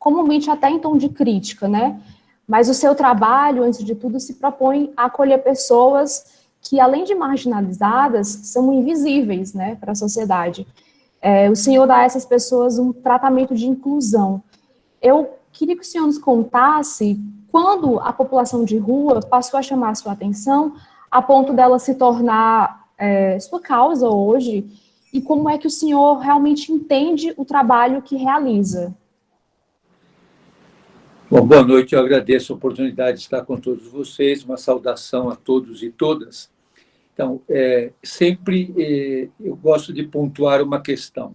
comumente até em tom de crítica, né? Mas o seu trabalho, antes de tudo, se propõe a acolher pessoas que, além de marginalizadas, são invisíveis, né, para a sociedade. O senhor dá a essas pessoas um tratamento de inclusão. Eu queria que o senhor nos contasse quando a população de rua passou a chamar a sua atenção a ponto dela se tornar sua causa hoje, e como é que o senhor realmente entende o trabalho que realiza. Bom, boa noite, eu agradeço a oportunidade de estar com todos vocês, uma saudação a todos e todas. Então, sempre eu gosto de pontuar uma questão.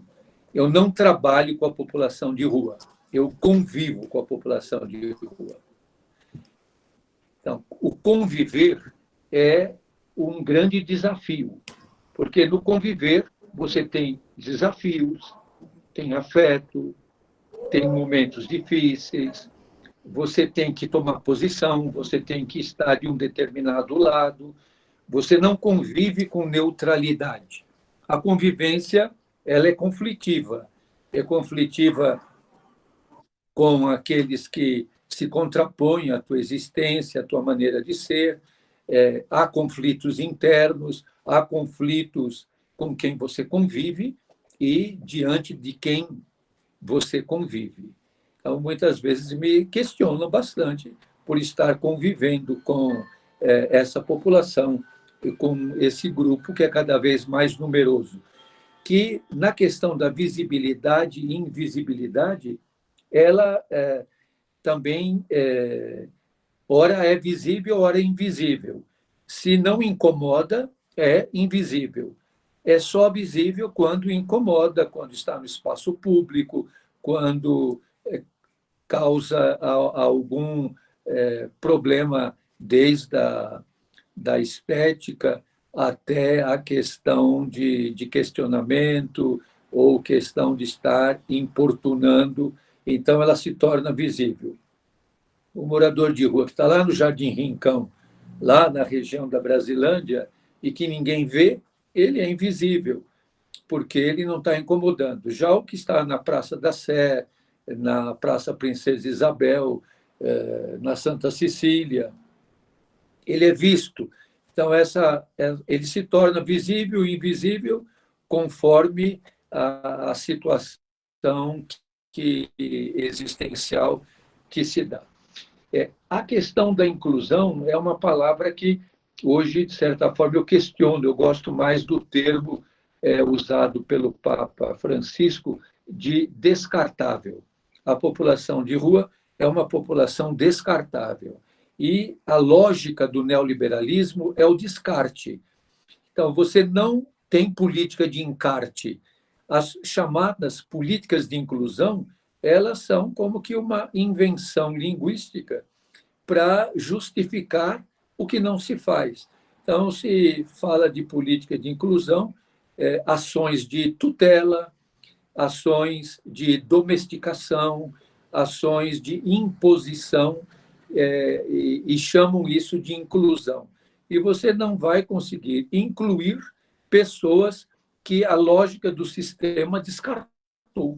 Eu não trabalho com a população de rua, eu convivo com a população de rua. Então, o conviver é um grande desafio, porque no conviver você tem desafios, tem afeto, tem momentos difíceis, você tem que tomar posição, você tem que estar de um determinado lado, você não convive com neutralidade. A convivência, ela é conflitiva com aqueles que se contrapõem à tua existência, à tua maneira de ser, há conflitos internos, há conflitos com quem você convive e diante de quem você convive. Então, muitas vezes me questionam bastante por estar convivendo com essa população, com esse grupo que é cada vez mais numeroso, que na questão da visibilidade e invisibilidade, ela também, ora é visível, ora é invisível. Se não incomoda, é invisível. É só visível quando incomoda, quando está no espaço público, quando causa algum problema, desde da estética até a questão de questionamento ou questão de estar importunando. Então, ela se torna visível. O morador de rua que está lá no Jardim Rincão, lá na região da Brasilândia, e que ninguém vê, ele é invisível, porque ele não está incomodando. Já o que está na Praça da Sé, na Praça Princesa Isabel, na Santa Cecília, ele é visto. Então, ele se torna visível e invisível conforme a situação existencial que se dá. A questão da inclusão é uma palavra que hoje, de certa forma, eu questiono. Eu gosto mais do termo usado pelo Papa Francisco de descartável. A população de rua é uma população descartável. E a lógica do neoliberalismo é o descarte. Então, você não tem política de encarte. As chamadas políticas de inclusão, elas são como que uma invenção linguística para justificar o que não se faz. Então, se fala de política de inclusão, ações de tutela, ações de domesticação, ações de imposição, e chamam isso de inclusão. E você não vai conseguir incluir pessoas que a lógica do sistema descartou.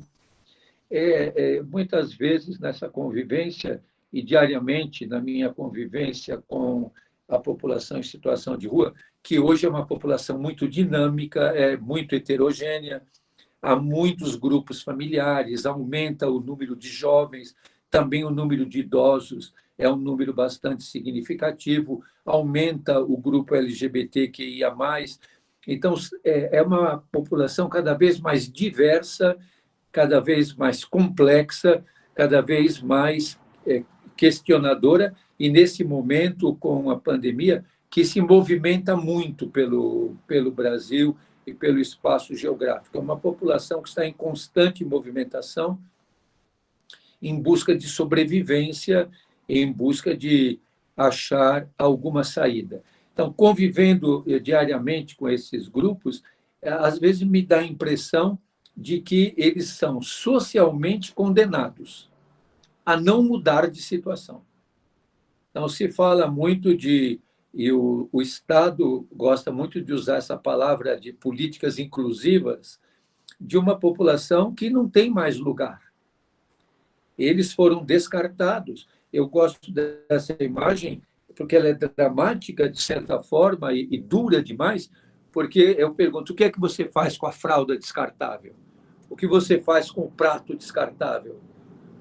Muitas vezes, nessa convivência, e diariamente na minha convivência com a população em situação de rua, que hoje é uma população muito dinâmica, é muito heterogênea, há muitos grupos familiares, aumenta o número de jovens, também o número de idosos é um número bastante significativo, aumenta o grupo LGBTQIA+. Então, é uma população cada vez mais diversa, cada vez mais complexa, cada vez mais questionadora, e nesse momento, com a pandemia, que se movimenta muito pelo Brasil e pelo espaço geográfico. É uma população que está em constante movimentação, em busca de sobrevivência, em busca de achar alguma saída. Então, convivendo diariamente com esses grupos, às vezes me dá a impressão de que eles são socialmente condenados a não mudar de situação. Então, se fala muito e o Estado gosta muito de usar essa palavra de políticas inclusivas, de uma população que não tem mais lugar. Eles foram descartados. Eu gosto dessa imagem porque ela é dramática, de certa forma, e dura demais, porque eu pergunto, o que é que você faz com a fralda descartável? O que você faz com o prato descartável?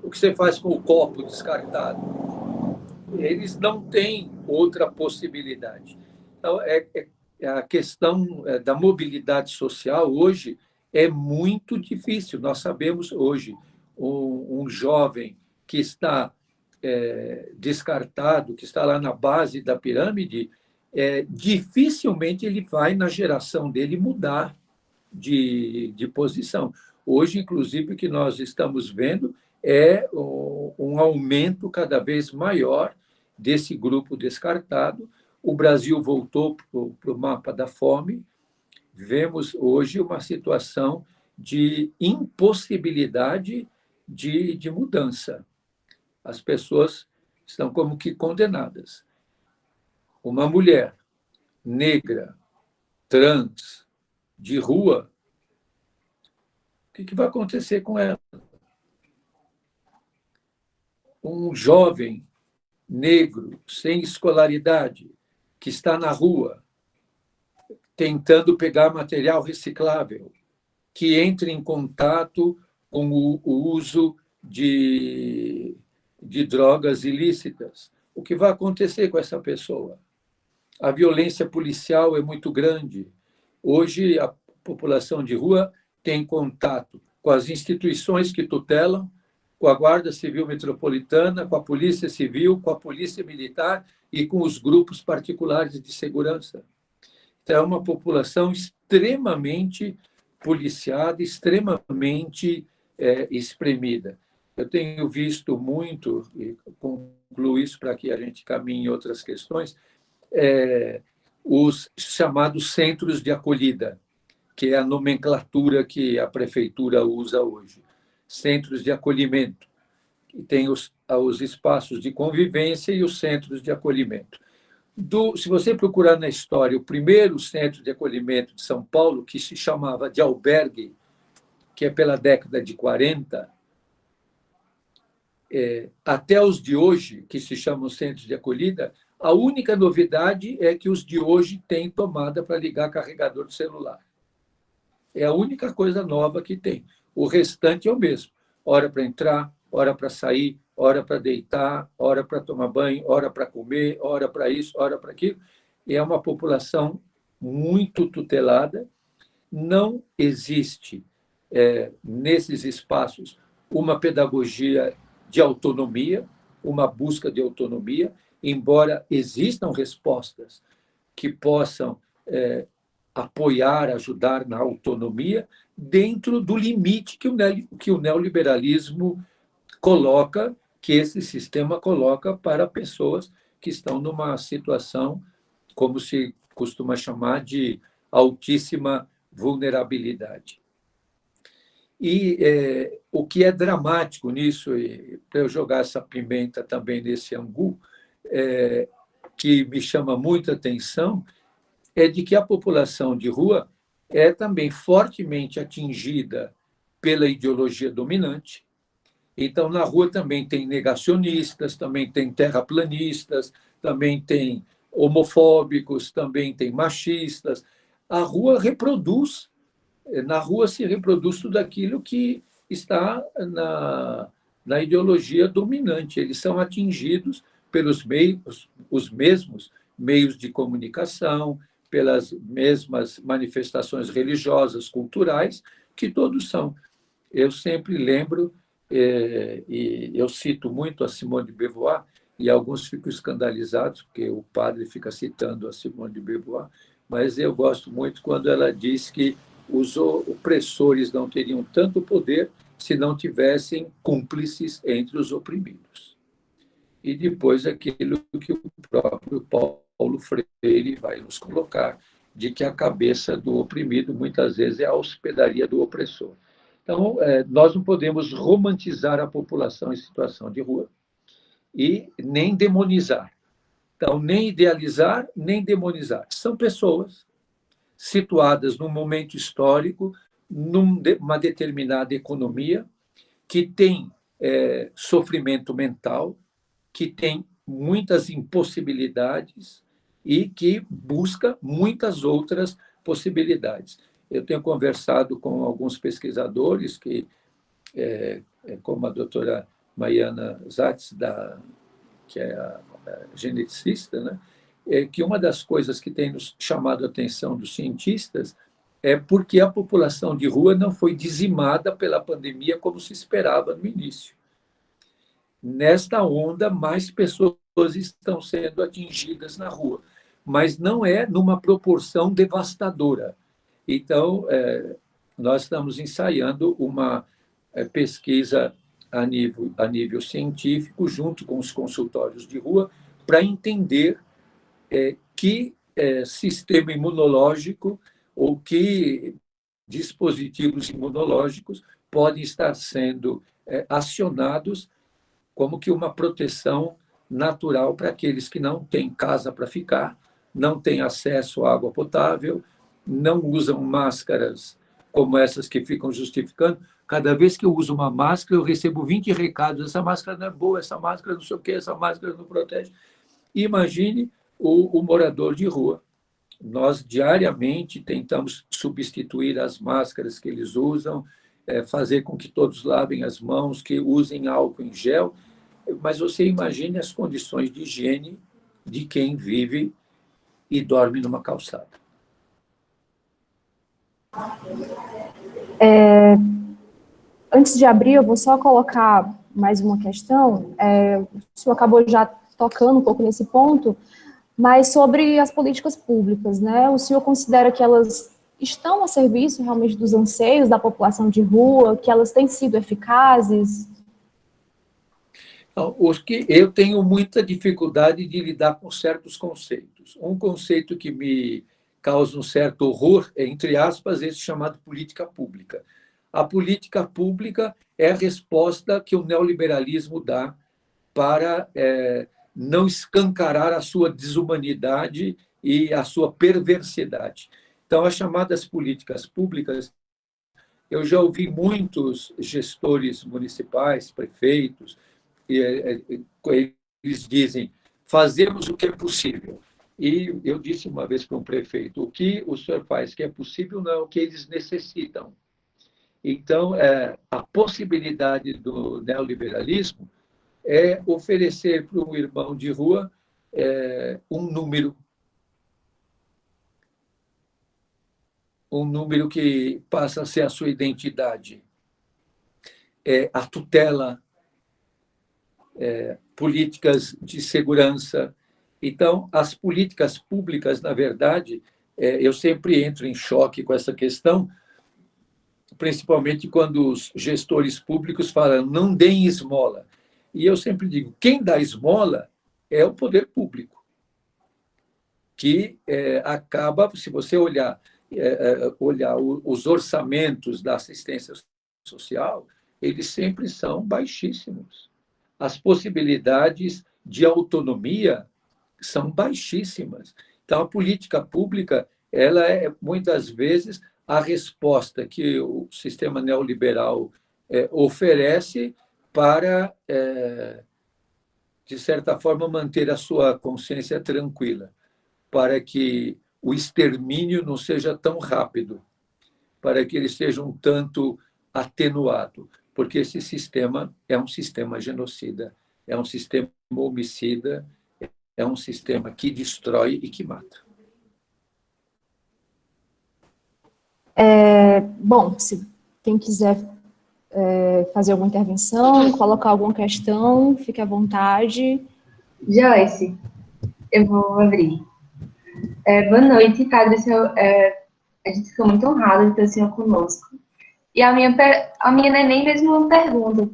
O que você faz com o copo descartado? Eles não têm outra possibilidade. Então, a questão da mobilidade social hoje é muito difícil. Nós sabemos hoje um jovem que está descartado, que está lá na base da pirâmide, dificilmente ele vai, na geração dele, mudar de posição. Hoje, inclusive, o que nós estamos vendo é um aumento cada vez maior desse grupo descartado. O Brasil voltou para o mapa da fome. Vemos hoje uma situação de impossibilidade de mudança. As pessoas estão como que condenadas. Uma mulher negra, trans, de rua, o que vai acontecer com ela? Um jovem negro, sem escolaridade, que está na rua, tentando pegar material reciclável, que entre em contato com o uso de drogas ilícitas. O que vai acontecer com essa pessoa? A violência policial é muito grande. Hoje, a população de rua tem contato com as instituições que tutelam, com a Guarda Civil Metropolitana, com a Polícia Civil, com a Polícia Militar e com os grupos particulares de segurança. Então, é uma população extremamente policiada, extremamente espremida. Eu tenho visto muito, e concluo isso para que a gente caminhe em outras questões, os chamados centros de acolhida, que é a nomenclatura que a prefeitura usa hoje. Centros de acolhimento, que tem os espaços de convivência e os centros de acolhimento. Se você procurar na história, o primeiro centro de acolhimento de São Paulo, que se chamava de albergue, que é pela década de 40, até os de hoje, que se chamam centros de acolhida, a única novidade é que os de hoje têm tomada para ligar carregador de celular. É a única coisa nova que tem. O restante é o mesmo. Hora para entrar, hora para sair, hora para deitar, hora para tomar banho, hora para comer, hora para isso, hora para aquilo. E é uma população muito tutelada. Não existe, nesses espaços, uma pedagogia de autonomia, uma busca de autonomia, embora existam respostas que possam apoiar, ajudar na autonomia, dentro do limite que o neoliberalismo coloca, que esse sistema coloca para pessoas que estão numa situação, como se costuma chamar, de altíssima vulnerabilidade. E o que é dramático nisso, para eu jogar essa pimenta também nesse angu, que me chama muita atenção, é de que a população de rua é também fortemente atingida pela ideologia dominante. Então, na rua também tem negacionistas, também tem terraplanistas, também tem homofóbicos, também tem machistas. A rua reproduz, na rua se reproduz tudo aquilo que está na ideologia dominante. Eles são atingidos pelos os mesmos meios de comunicação, pelas mesmas manifestações religiosas, culturais, que todos são. Eu sempre lembro, e eu cito muito a Simone de Beauvoir, e alguns ficam escandalizados, porque o padre fica citando a Simone de Beauvoir, mas eu gosto muito quando ela diz que os opressores não teriam tanto poder se não tivessem cúmplices entre os oprimidos. E depois aquilo que o próprio Paulo Freire vai nos colocar, de que a cabeça do oprimido muitas vezes é a hospedaria do opressor. Então, nós não podemos romantizar a população em situação de rua e nem demonizar. Então, nem idealizar, nem demonizar. São pessoas situadas num momento histórico, numa determinada economia, que tem sofrimento mental, que tem muitas impossibilidades e que busca muitas outras possibilidades. Eu tenho conversado com alguns pesquisadores, como a doutora Maiana Zatz, que é a geneticista, né? Que uma das coisas que tem nos chamado a atenção dos cientistas é porque a população de rua não foi dizimada pela pandemia como se esperava no início. Nesta onda, mais pessoas estão sendo atingidas na rua, mas não é numa proporção devastadora. Então, nós estamos ensaiando uma pesquisa a nível científico, junto com os consultórios de rua, para entender que sistema imunológico ou que dispositivos imunológicos podem estar sendo acionados como que uma proteção natural para aqueles que não têm casa para ficar, não têm acesso à água potável, não usam máscaras como essas que ficam justificando. Cada vez que eu uso uma máscara, eu recebo 20 recados. Essa máscara não é boa, essa máscara não sei o quê, essa máscara não protege. Imagine o morador de rua. Nós, diariamente, tentamos substituir as máscaras que eles usam, fazer com que todos lavem as mãos, que usem álcool em gel. Mas você imagine as condições de higiene de quem vive e dorme numa calçada. Antes de abrir, eu vou só colocar mais uma questão. O senhor acabou já tocando um pouco nesse ponto, mas sobre as políticas públicas, né? O senhor considera que elas estão a serviço realmente dos anseios da população de rua, que elas têm sido eficazes? Eu tenho muita dificuldade de lidar com certos conceitos. Um conceito que me causa um certo horror é, entre aspas, esse chamado política pública. A política pública é a resposta que o neoliberalismo dá para não escancarar a sua desumanidade e a sua perversidade. Então, as chamadas políticas públicas, eu já ouvi muitos gestores municipais, prefeitos, eles dizem, fazemos o que é possível. E eu disse uma vez para um prefeito, o que o senhor faz que é possível não é o que eles necessitam. Então, a possibilidade do neoliberalismo é oferecer para um irmão de rua um número que passa a ser a sua identidade, a tutela, políticas de segurança. Então, as políticas públicas, na verdade, eu sempre entro em choque com essa questão, principalmente quando os gestores públicos falam, não deem esmola. E eu sempre digo, quem dá esmola é o poder público, que acaba, se você olhar os orçamentos da assistência social, eles sempre são baixíssimos. As possibilidades de autonomia são baixíssimas. Então, a política pública ela é, muitas vezes, a resposta que o sistema neoliberal oferece para, de certa forma, manter a sua consciência tranquila, para que o extermínio não seja tão rápido, para que ele seja um tanto atenuado, porque esse sistema é um sistema genocida, é um sistema homicida, é um sistema que destrói e que mata. Bom, se quem quiser fazer alguma intervenção, colocar alguma questão, fique à vontade. Joyce, eu vou abrir. Boa noite, padre. A gente fica muito honrado de ter o senhor conosco. E a minha não é nem mesmo uma pergunta.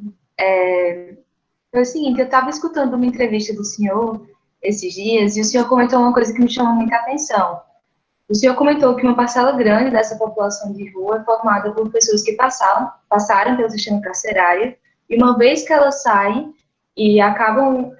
Foi o seguinte, eu estava escutando uma entrevista do senhor esses dias, e o senhor comentou uma coisa que me chamou muita atenção. O senhor comentou que uma parcela grande dessa população de rua é formada por pessoas que passaram pelo sistema carcerário, e uma vez que elas saem e acabam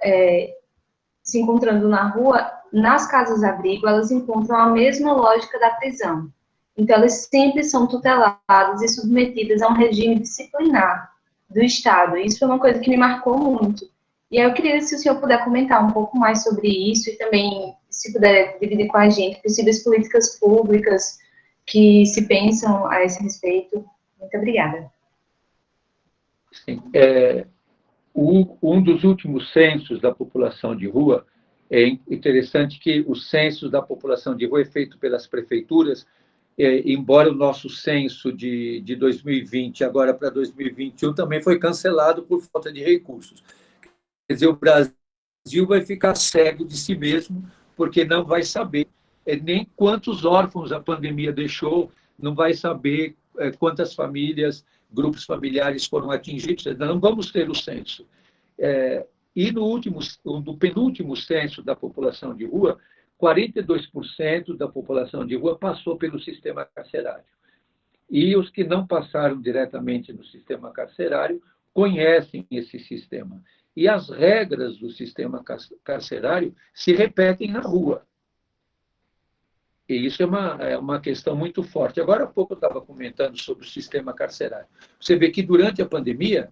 se encontrando na rua, nas casas-abrigo, elas encontram a mesma lógica da prisão. Então, elas sempre são tuteladas e submetidas a um regime disciplinar. do Estado. Isso foi uma coisa que me marcou muito. E aí eu queria, se o senhor puder comentar um pouco mais sobre isso e também, se puder dividir com a gente, possíveis políticas públicas que se pensam a esse respeito. Muito obrigada. Sim. Um dos últimos censos da população de rua, é interessante que o censo da população de rua é feito pelas prefeituras, embora o nosso censo de 2020, agora para 2021, também foi cancelado por falta de recursos. Quer dizer, o Brasil vai ficar cego de si mesmo, porque não vai saber nem quantos órfãos a pandemia deixou, não vai saber quantas famílias, grupos familiares foram atingidos, não vamos ter o censo. E no penúltimo censo da população de rua, 42% da população de rua passou pelo sistema carcerário. E os que não passaram diretamente no sistema carcerário conhecem esse sistema. E as regras do sistema carcerário se repetem na rua. E isso é uma questão muito forte. Agora há pouco eu estava comentando sobre o sistema carcerário. Você vê que durante a pandemia,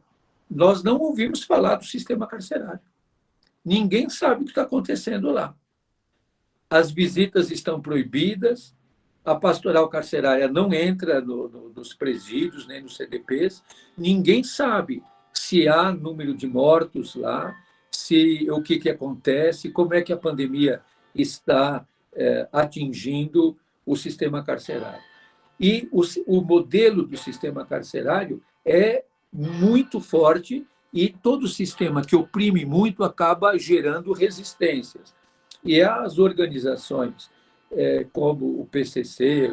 nós não ouvimos falar do sistema carcerário. Ninguém sabe o que está acontecendo lá. As visitas estão proibidas, a pastoral carcerária não entra nos presídios, nem nos CDPs, ninguém sabe se há número de mortos lá, o que acontece, como é que a pandemia está atingindo o sistema carcerário. E o modelo do sistema carcerário é muito forte e todo sistema que oprime muito acaba gerando resistências. E as organizações, como o PCC,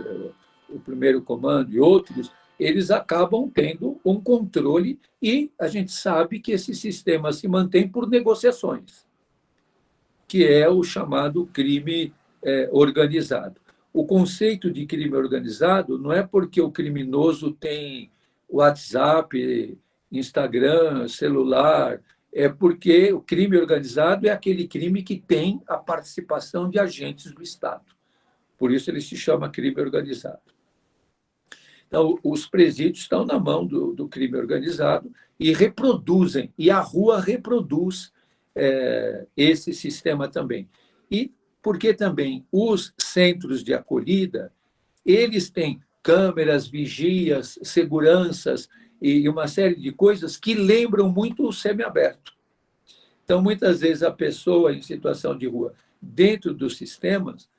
o Primeiro Comando e outros, eles acabam tendo um controle e a gente sabe que esse sistema se mantém por negociações, que é o chamado crime organizado. O conceito de crime organizado não é porque o criminoso tem WhatsApp, Instagram, celular, é porque o crime organizado é aquele crime que tem a participação de agentes do Estado. Por isso ele se chama crime organizado. Então, os presídios estão na mão do crime organizado e reproduzem, e a rua reproduz esse sistema também. E porque também os centros de acolhida, eles têm câmeras, vigias, seguranças e uma série de coisas que lembram muito o semiaberto. Então, muitas vezes, a pessoa em situação de rua, dentro dos sistemas,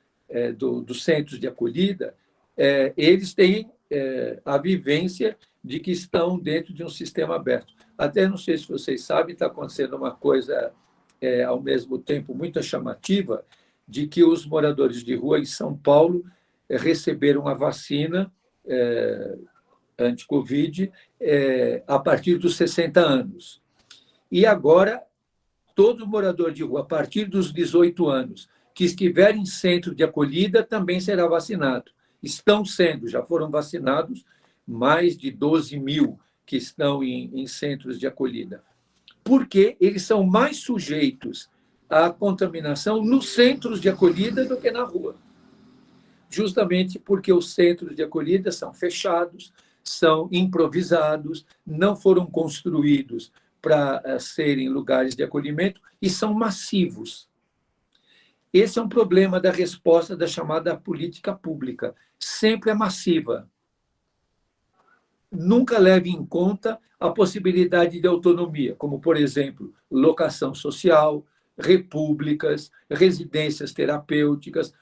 dos centros de acolhida, eles têm a vivência de que estão dentro de um sistema aberto. Até não sei se vocês sabem, está acontecendo uma coisa, ao mesmo tempo, muito chamativa, de que os moradores de rua em São Paulo receberam a vacina anti-Covid a partir dos 60 anos. E agora, todo morador de rua, a partir dos 18 anos, que estiver em centro de acolhida, também será vacinado. Já foram vacinados mais de 12 mil que estão em centros de acolhida. Porque eles são mais sujeitos à contaminação nos centros de acolhida do que na rua. Justamente porque os centros de acolhida são fechados, são improvisados, não foram construídos para serem lugares de acolhimento e são massivos. Esse é um problema da resposta da chamada política pública. Sempre é massiva. Nunca leve em conta a possibilidade de autonomia, como, por exemplo, locação social, repúblicas, residências terapêuticas.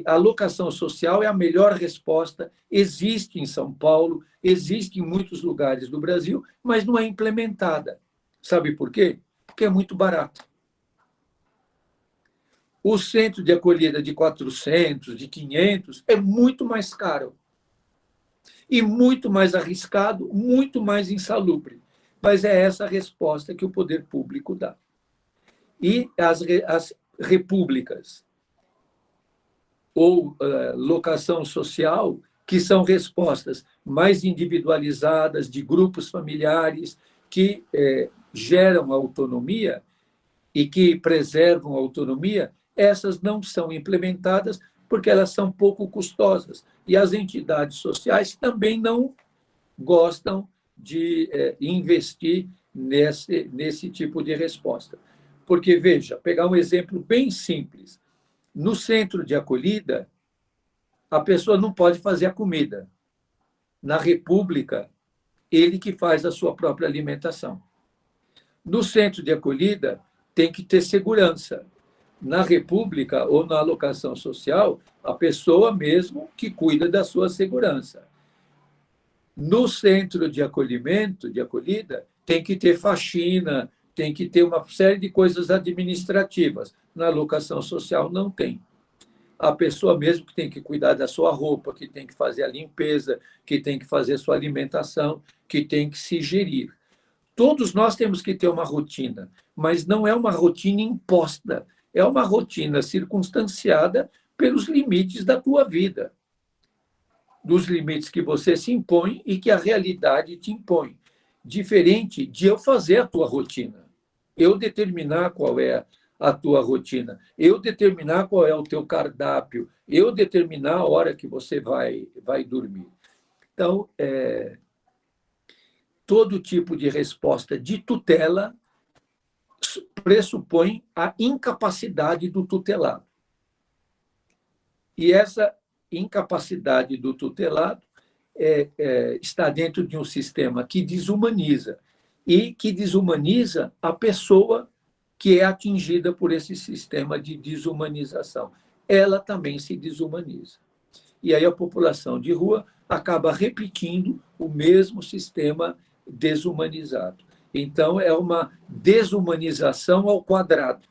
A locação social é a melhor resposta, existe em São Paulo, existe em muitos lugares do Brasil, mas não é implementada. Sabe por quê? Porque é muito barato. O centro de acolhida de 400, de 500, é muito mais caro. E muito mais arriscado, muito mais insalubre. Mas é essa a resposta que o poder público dá. E as repúblicas, ou locação social, que são respostas mais individualizadas de grupos familiares que geram autonomia e que preservam a autonomia, essas não são implementadas porque elas são pouco custosas. E as entidades sociais também não gostam de investir nesse tipo de resposta. Porque, veja, pegar um exemplo bem simples. No centro de acolhida, a pessoa não pode fazer a comida. Na República, ele que faz a sua própria alimentação. No centro de acolhida, tem que ter segurança. Na República ou na alocação social, a pessoa mesmo que cuida da sua segurança. No centro de acolhimento, de acolhida, tem que ter faxina, tem que ter uma série de coisas administrativas. Na alocação social, não tem. A pessoa mesmo que tem que cuidar da sua roupa, que tem que fazer a limpeza, que tem que fazer a sua alimentação, que tem que se gerir. Todos nós temos que ter uma rotina, mas não é uma rotina imposta, é uma rotina circunstanciada pelos limites da tua vida, dos limites que você se impõe e que a realidade te impõe. Diferente de eu fazer a tua rotina, eu determinar qual é a tua rotina, eu determinar qual é o teu cardápio, eu determinar a hora que você vai dormir. Então, todo tipo de resposta de tutela pressupõe a incapacidade do tutelado. E essa incapacidade do tutelado está dentro de um sistema que desumaniza, e que desumaniza a pessoa que é atingida por esse sistema de desumanização. Ela também se desumaniza. E aí a população de rua acaba repetindo o mesmo sistema desumanizado. Então, é uma desumanização ao quadrado.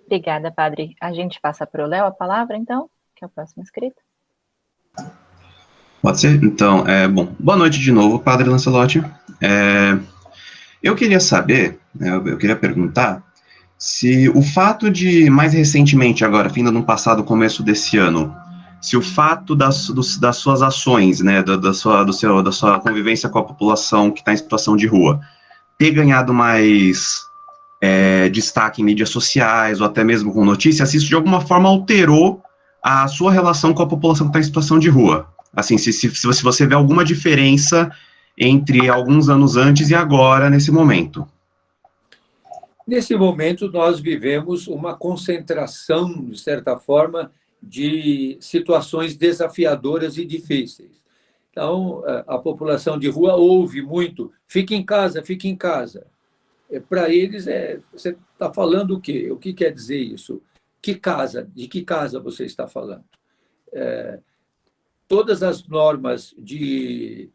Obrigada, padre. A gente passa para o Léo a palavra, então, que é o próximo inscrito. Pode ser? Então, bom, boa noite de novo, padre Lancelotti. Eu queria saber, eu queria perguntar, se o fato de, mais recentemente agora, fim do ano passado, começo desse ano, se o fato das suas ações, né, da sua convivência com a população que está em situação de rua, ter ganhado mais destaque em mídias sociais, ou até mesmo com notícias, se isso de alguma forma alterou a sua relação com a população que está em situação de rua. Assim, se você vê alguma diferença entre alguns anos antes e agora, nesse momento. Nesse momento, nós vivemos uma concentração, de certa forma, de situações desafiadoras e difíceis. Então, a população de rua ouve muito, fique em casa, fique em casa. Para eles, você está falando o quê? O que quer dizer isso? Que casa? De que casa você está falando? Todas as normas de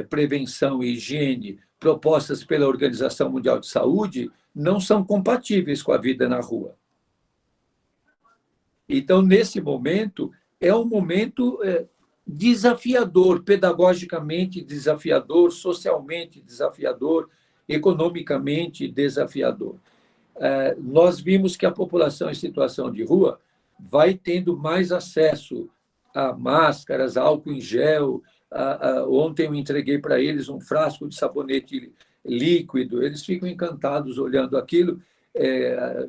prevenção e higiene propostas pela Organização Mundial de Saúde não são compatíveis com a vida na rua. Então, nesse momento, é um momento desafiador, pedagogicamente desafiador, socialmente desafiador, economicamente desafiador. Nós vimos que a população em situação de rua vai tendo mais acesso a máscaras, a álcool em gel. Ontem eu entreguei para eles um frasco de sabonete líquido, eles ficam encantados olhando aquilo.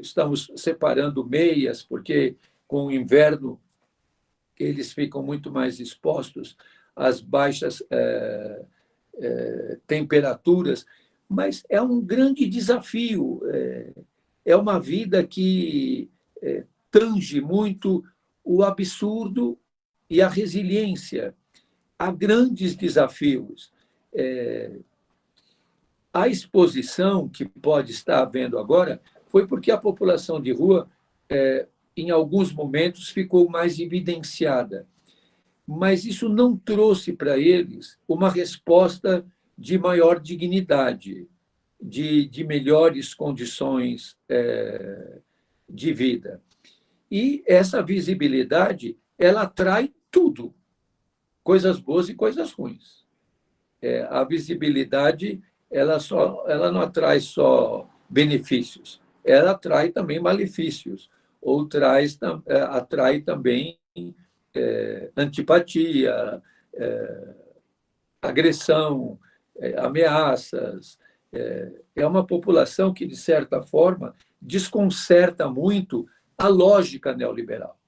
Estamos separando meias, porque com o inverno eles ficam muito mais expostos às baixas temperaturas, mas é um grande desafio, é uma vida que tange muito o absurdo e a resiliência. Há grandes desafios. A exposição que pode estar havendo agora foi porque a população de rua, em alguns momentos, ficou mais evidenciada. Mas isso não trouxe para eles uma resposta de maior dignidade, de melhores condições de vida. E essa visibilidade, ela atrai tudo, coisas boas e coisas ruins. A visibilidade, ela não atrai só benefícios, ela atrai também malefícios, ou atrai também antipatia, agressão, ameaças. É uma população que, de certa forma, desconcerta muito a lógica neoliberal,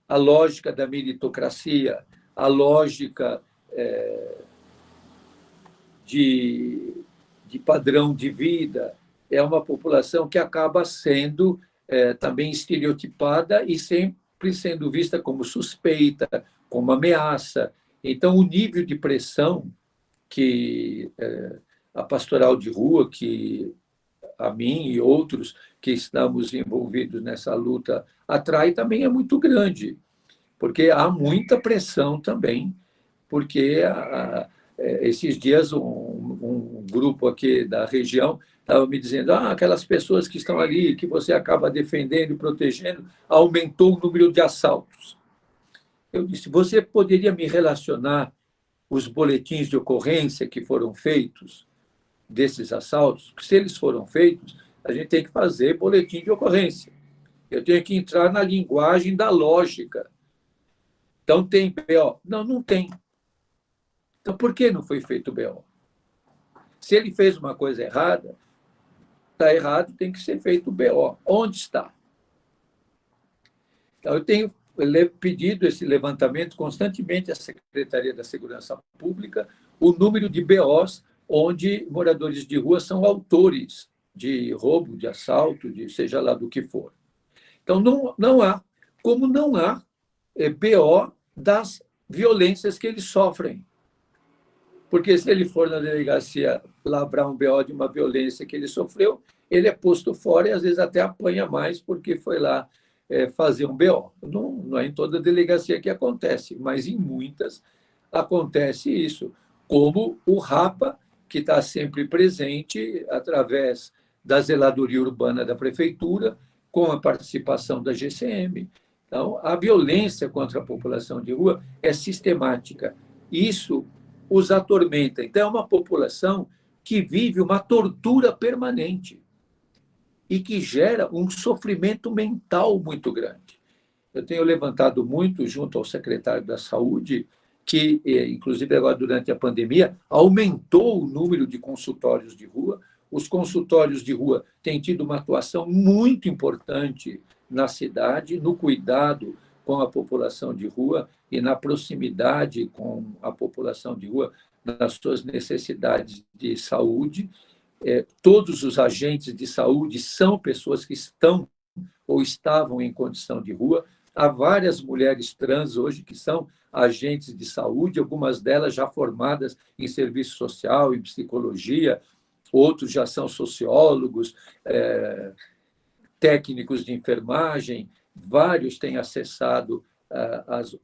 a lógica da meritocracia, a lógica de padrão de vida. É uma população que acaba sendo também estereotipada e sempre sendo vista como suspeita, como ameaça. Então, o nível de pressão que a pastoral de rua, que a mim e outros que estamos envolvidos nessa luta atrai, também é muito grande, porque há muita pressão também, porque esses dias um grupo aqui da região estava me dizendo, aquelas pessoas que estão ali, que você acaba defendendo e protegendo, aumentou o número de assaltos. Eu disse, você poderia me relacionar os boletins de ocorrência que foram feitos desses assaltos? Porque se eles foram feitos, a gente tem que fazer boletim de ocorrência. Eu tenho que entrar na linguagem da lógica. Então, tem BO? Não, não tem. Então, por que não foi feito o BO? Se ele fez uma coisa errada, está errado, tem que ser feito o BO. Onde está? Então, eu tenho pedido esse levantamento constantemente à Secretaria da Segurança Pública, o número de BOs onde moradores de rua são autores de roubo, de assalto, de seja lá do que for. Então, não há, como não há BO das violências que eles sofrem. Porque se ele for na delegacia lavrar um BO de uma violência que ele sofreu, ele é posto fora e às vezes até apanha mais porque foi lá fazer um BO. Não é em toda delegacia que acontece, mas em muitas acontece isso. Como o RAPA, que está sempre presente através da zeladoria urbana da prefeitura, com a participação da GCM. Então, a violência contra a população de rua é sistemática. Isso os atormenta. Então, é uma população que vive uma tortura permanente e que gera um sofrimento mental muito grande. Eu tenho levantado muito junto ao secretário da Saúde, que, inclusive agora durante a pandemia, aumentou o número de consultórios de rua. Os consultórios de rua têm tido uma atuação muito importante na cidade, no cuidado com a população de rua e na proximidade com a população de rua nas suas necessidades de saúde. Todos os agentes de saúde são pessoas que estão ou estavam em condição de rua. Há várias mulheres trans hoje que são agentes de saúde, algumas delas já formadas em serviço social, em psicologia, outros já são sociólogos, técnicos de enfermagem, vários têm acessado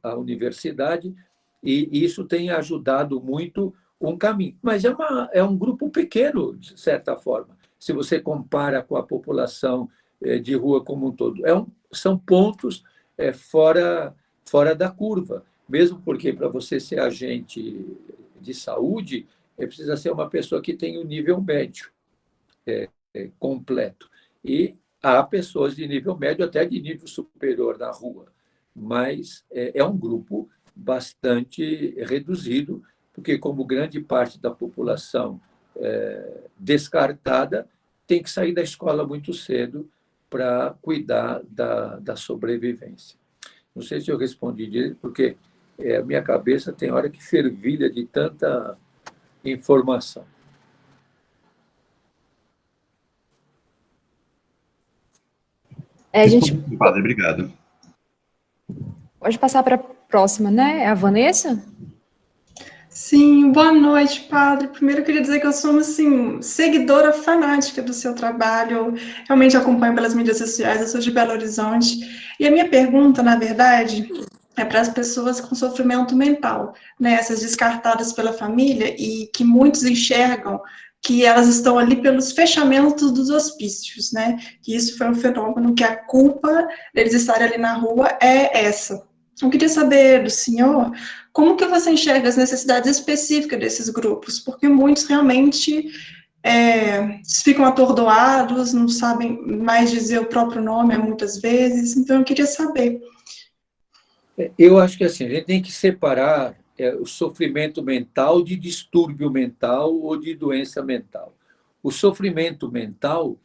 a universidade e isso tem ajudado muito um caminho. Mas é um grupo pequeno, de certa forma, se você compara com a população de rua como um todo. São pontos fora da curva, mesmo porque para você ser agente de saúde, precisa ser uma pessoa que tem o nível médio completo. E há pessoas de nível médio até de nível superior na rua, mas é um grupo bastante reduzido, porque como grande parte da população descartada tem que sair da escola muito cedo para cuidar da sobrevivência. Não sei se eu respondi direito, porque a minha cabeça tem hora que fervilha de tanta informação. A gente Padre, obrigado. pode passar para a próxima, né? É a Vanessa? Sim, boa noite, padre. Primeiro, eu queria dizer que eu sou, assim, seguidora fanática do seu trabalho. Eu realmente acompanho pelas mídias sociais, eu sou de Belo Horizonte. E a minha pergunta, na verdade, é para as pessoas com sofrimento mental, né? Essas descartadas pela família e que muitos enxergam que elas estão ali pelos fechamentos dos hospícios, né? Que isso foi um fenômeno que a culpa deles estarem ali na rua é essa. Eu queria saber do senhor como que você enxerga as necessidades específicas desses grupos, porque muitos realmente ficam atordoados, não sabem mais dizer o próprio nome muitas vezes, então eu queria saber. Eu acho que assim, a gente tem que separar o sofrimento mental de distúrbio mental ou de doença mental. O sofrimento mental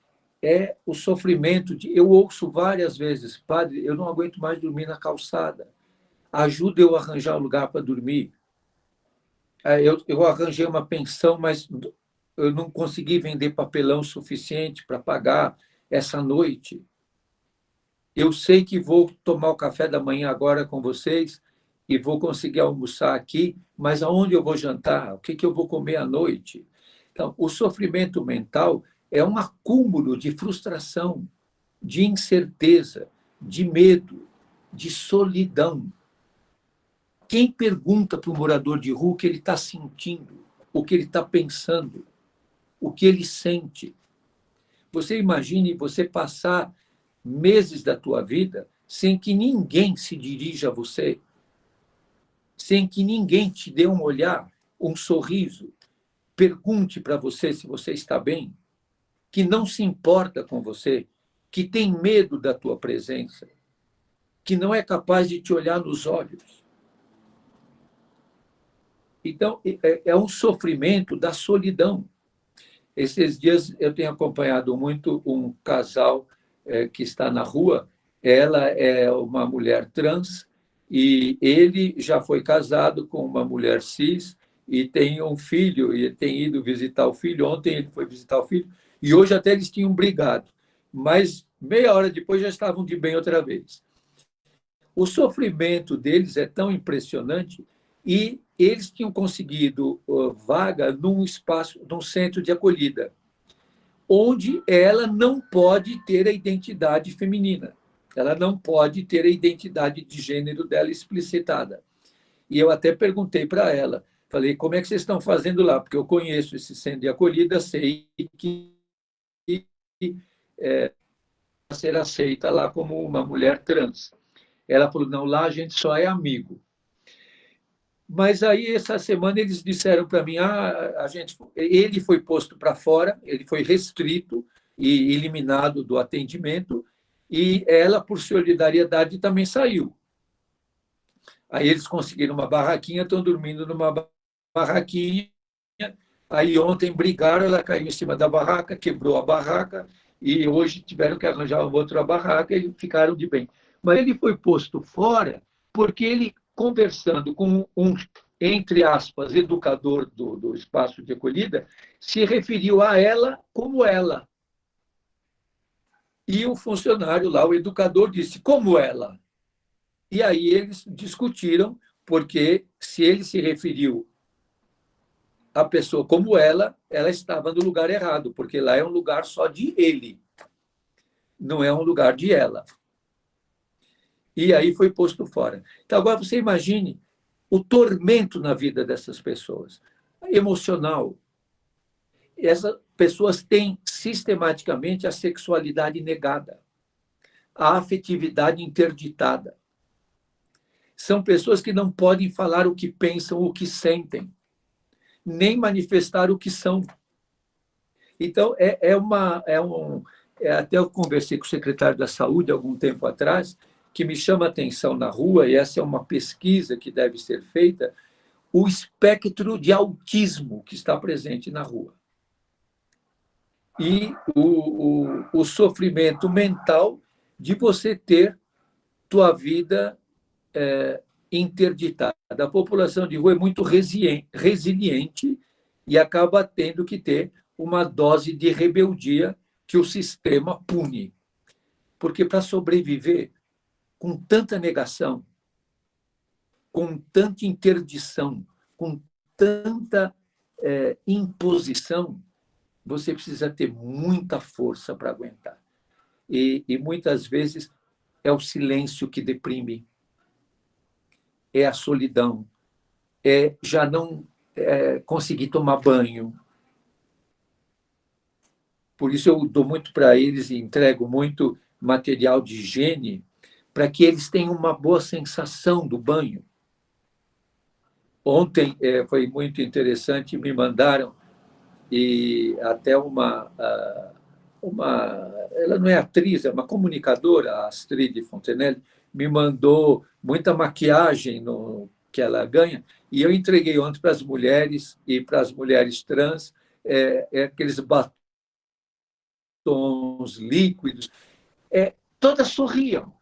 é o sofrimento de... Eu ouço várias vezes, padre, eu não aguento mais dormir na calçada. Ajuda eu a arranjar um lugar para dormir. Eu arranjei uma pensão, mas eu não consegui vender papelão suficiente para pagar essa noite. Eu sei que vou tomar o café da manhã agora com vocês e vou conseguir almoçar aqui, mas aonde eu vou jantar? O que eu vou comer à noite? Então, o sofrimento mental é um acúmulo de frustração, de incerteza, de medo, de solidão. Quem pergunta para o morador de rua o que ele está sentindo, o que ele está pensando, o que ele sente? Você imagine você passar meses da tua vida sem que ninguém se dirija a você, sem que ninguém te dê um olhar, um sorriso, pergunte para você se você está bem, que não se importa com você, que tem medo da tua presença, que não é capaz de te olhar nos olhos. Então, é um sofrimento da solidão. Esses dias eu tenho acompanhado muito um casal que está na rua. Ela é uma mulher trans e ele já foi casado com uma mulher cis e tem um filho, e tem ido visitar o filho. Ontem ele foi visitar o filho e hoje até eles tinham brigado, mas meia hora depois já estavam de bem outra vez. O sofrimento deles é tão impressionante e eles tinham conseguido vaga num espaço, num centro de acolhida, onde ela não pode ter a identidade feminina, ela não pode ter a identidade de gênero dela explicitada. E eu até perguntei para ela, falei, como é que vocês estão fazendo lá? Porque eu conheço esse centro de acolhida, sei que ser aceita lá como uma mulher trans. Ela falou, não, lá a gente só é amigo. Mas aí, essa semana, eles disseram para mim, ele foi posto para fora, ele foi restrito e eliminado do atendimento, e ela, por solidariedade, também saiu. Aí eles conseguiram uma barraquinha, estão dormindo numa barraquinha. Aí ontem brigaram, ela caiu em cima da barraca, quebrou a barraca, e hoje tiveram que arranjar uma outra barraca e ficaram de bem. Mas ele foi posto fora porque ele, conversando com um, entre aspas, educador do espaço de acolhida, se referiu a ela como ela. E o funcionário lá, o educador, disse, como ela? E aí eles discutiram, porque se ele se referiu a pessoa como ela estava no lugar errado, porque lá é um lugar só de ele, não é um lugar de ela. E aí foi posto fora. Então, agora você imagine o tormento na vida dessas pessoas, emocional. Essas pessoas têm sistematicamente a sexualidade negada, a afetividade interditada. São pessoas que não podem falar o que pensam, o que sentem, nem manifestar o que são. Então, até eu conversei com o secretário da Saúde algum tempo atrás, que me chama a atenção na rua, e essa é uma pesquisa que deve ser feita, o espectro de autismo que está presente na rua. E o sofrimento mental de você ter tua vida interditada. A população de rua é muito resiliente e acaba tendo que ter uma dose de rebeldia que o sistema pune. Porque para sobreviver com tanta negação, com tanta interdição, com tanta imposição, você precisa ter muita força para aguentar. E muitas vezes é o silêncio que deprime, é a solidão, é já não conseguir tomar banho. Por isso eu dou muito para eles e entrego muito material de higiene para que eles tenham uma boa sensação do banho. Ontem foi muito interessante, me mandaram, e até ela não é atriz, é uma comunicadora, a Astrid Fontenelle, me mandou muita maquiagem que ela ganha, e eu entreguei ontem para as mulheres e para as mulheres trans aqueles batons batons líquidos, todas sorriam.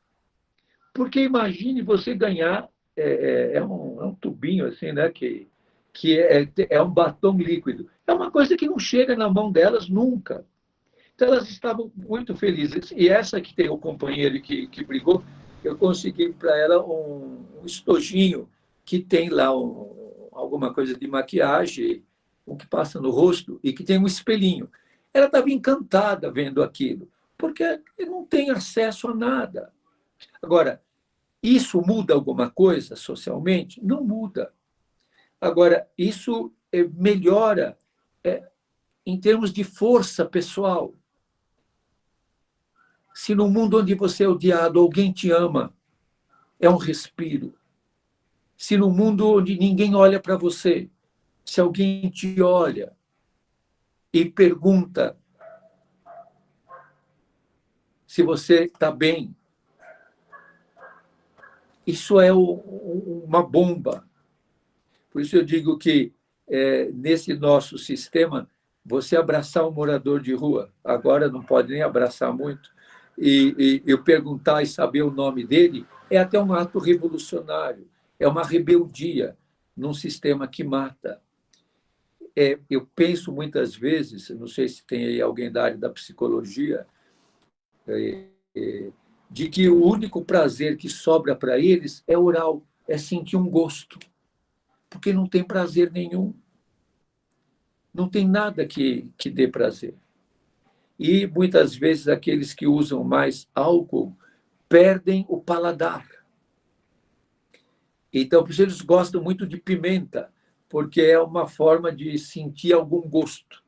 Porque imagine você ganhar, é um tubinho assim, né, que é um batom líquido. É uma coisa que não chega na mão delas nunca. Então, elas estavam muito felizes. E essa que tem o companheiro que brigou, eu consegui para ela um estojinho que tem lá alguma coisa de maquiagem, o que passa no rosto, e que tem um espelhinho. Ela estava encantada vendo aquilo, porque não tem acesso a nada. Agora, isso muda alguma coisa socialmente? Não muda. Agora, isso melhora em termos de força pessoal. Se no mundo onde você é odiado, alguém te ama, é um respiro. Se no mundo onde ninguém olha para você, se alguém te olha e pergunta se você está bem, isso é uma bomba. Por isso eu digo que, nesse nosso sistema, você abraçar um morador de rua, agora não pode nem abraçar muito, e eu perguntar e saber o nome dele, é até um ato revolucionário, é uma rebeldia num sistema que mata. Eu penso muitas vezes, não sei se tem aí alguém da área da psicologia, de que o único prazer que sobra para eles é oral, é sentir um gosto, porque não tem prazer nenhum. Não tem nada que dê prazer. E, muitas vezes, aqueles que usam mais álcool perdem o paladar. Então, por isso eles gostam muito de pimenta, porque é uma forma de sentir algum gosto.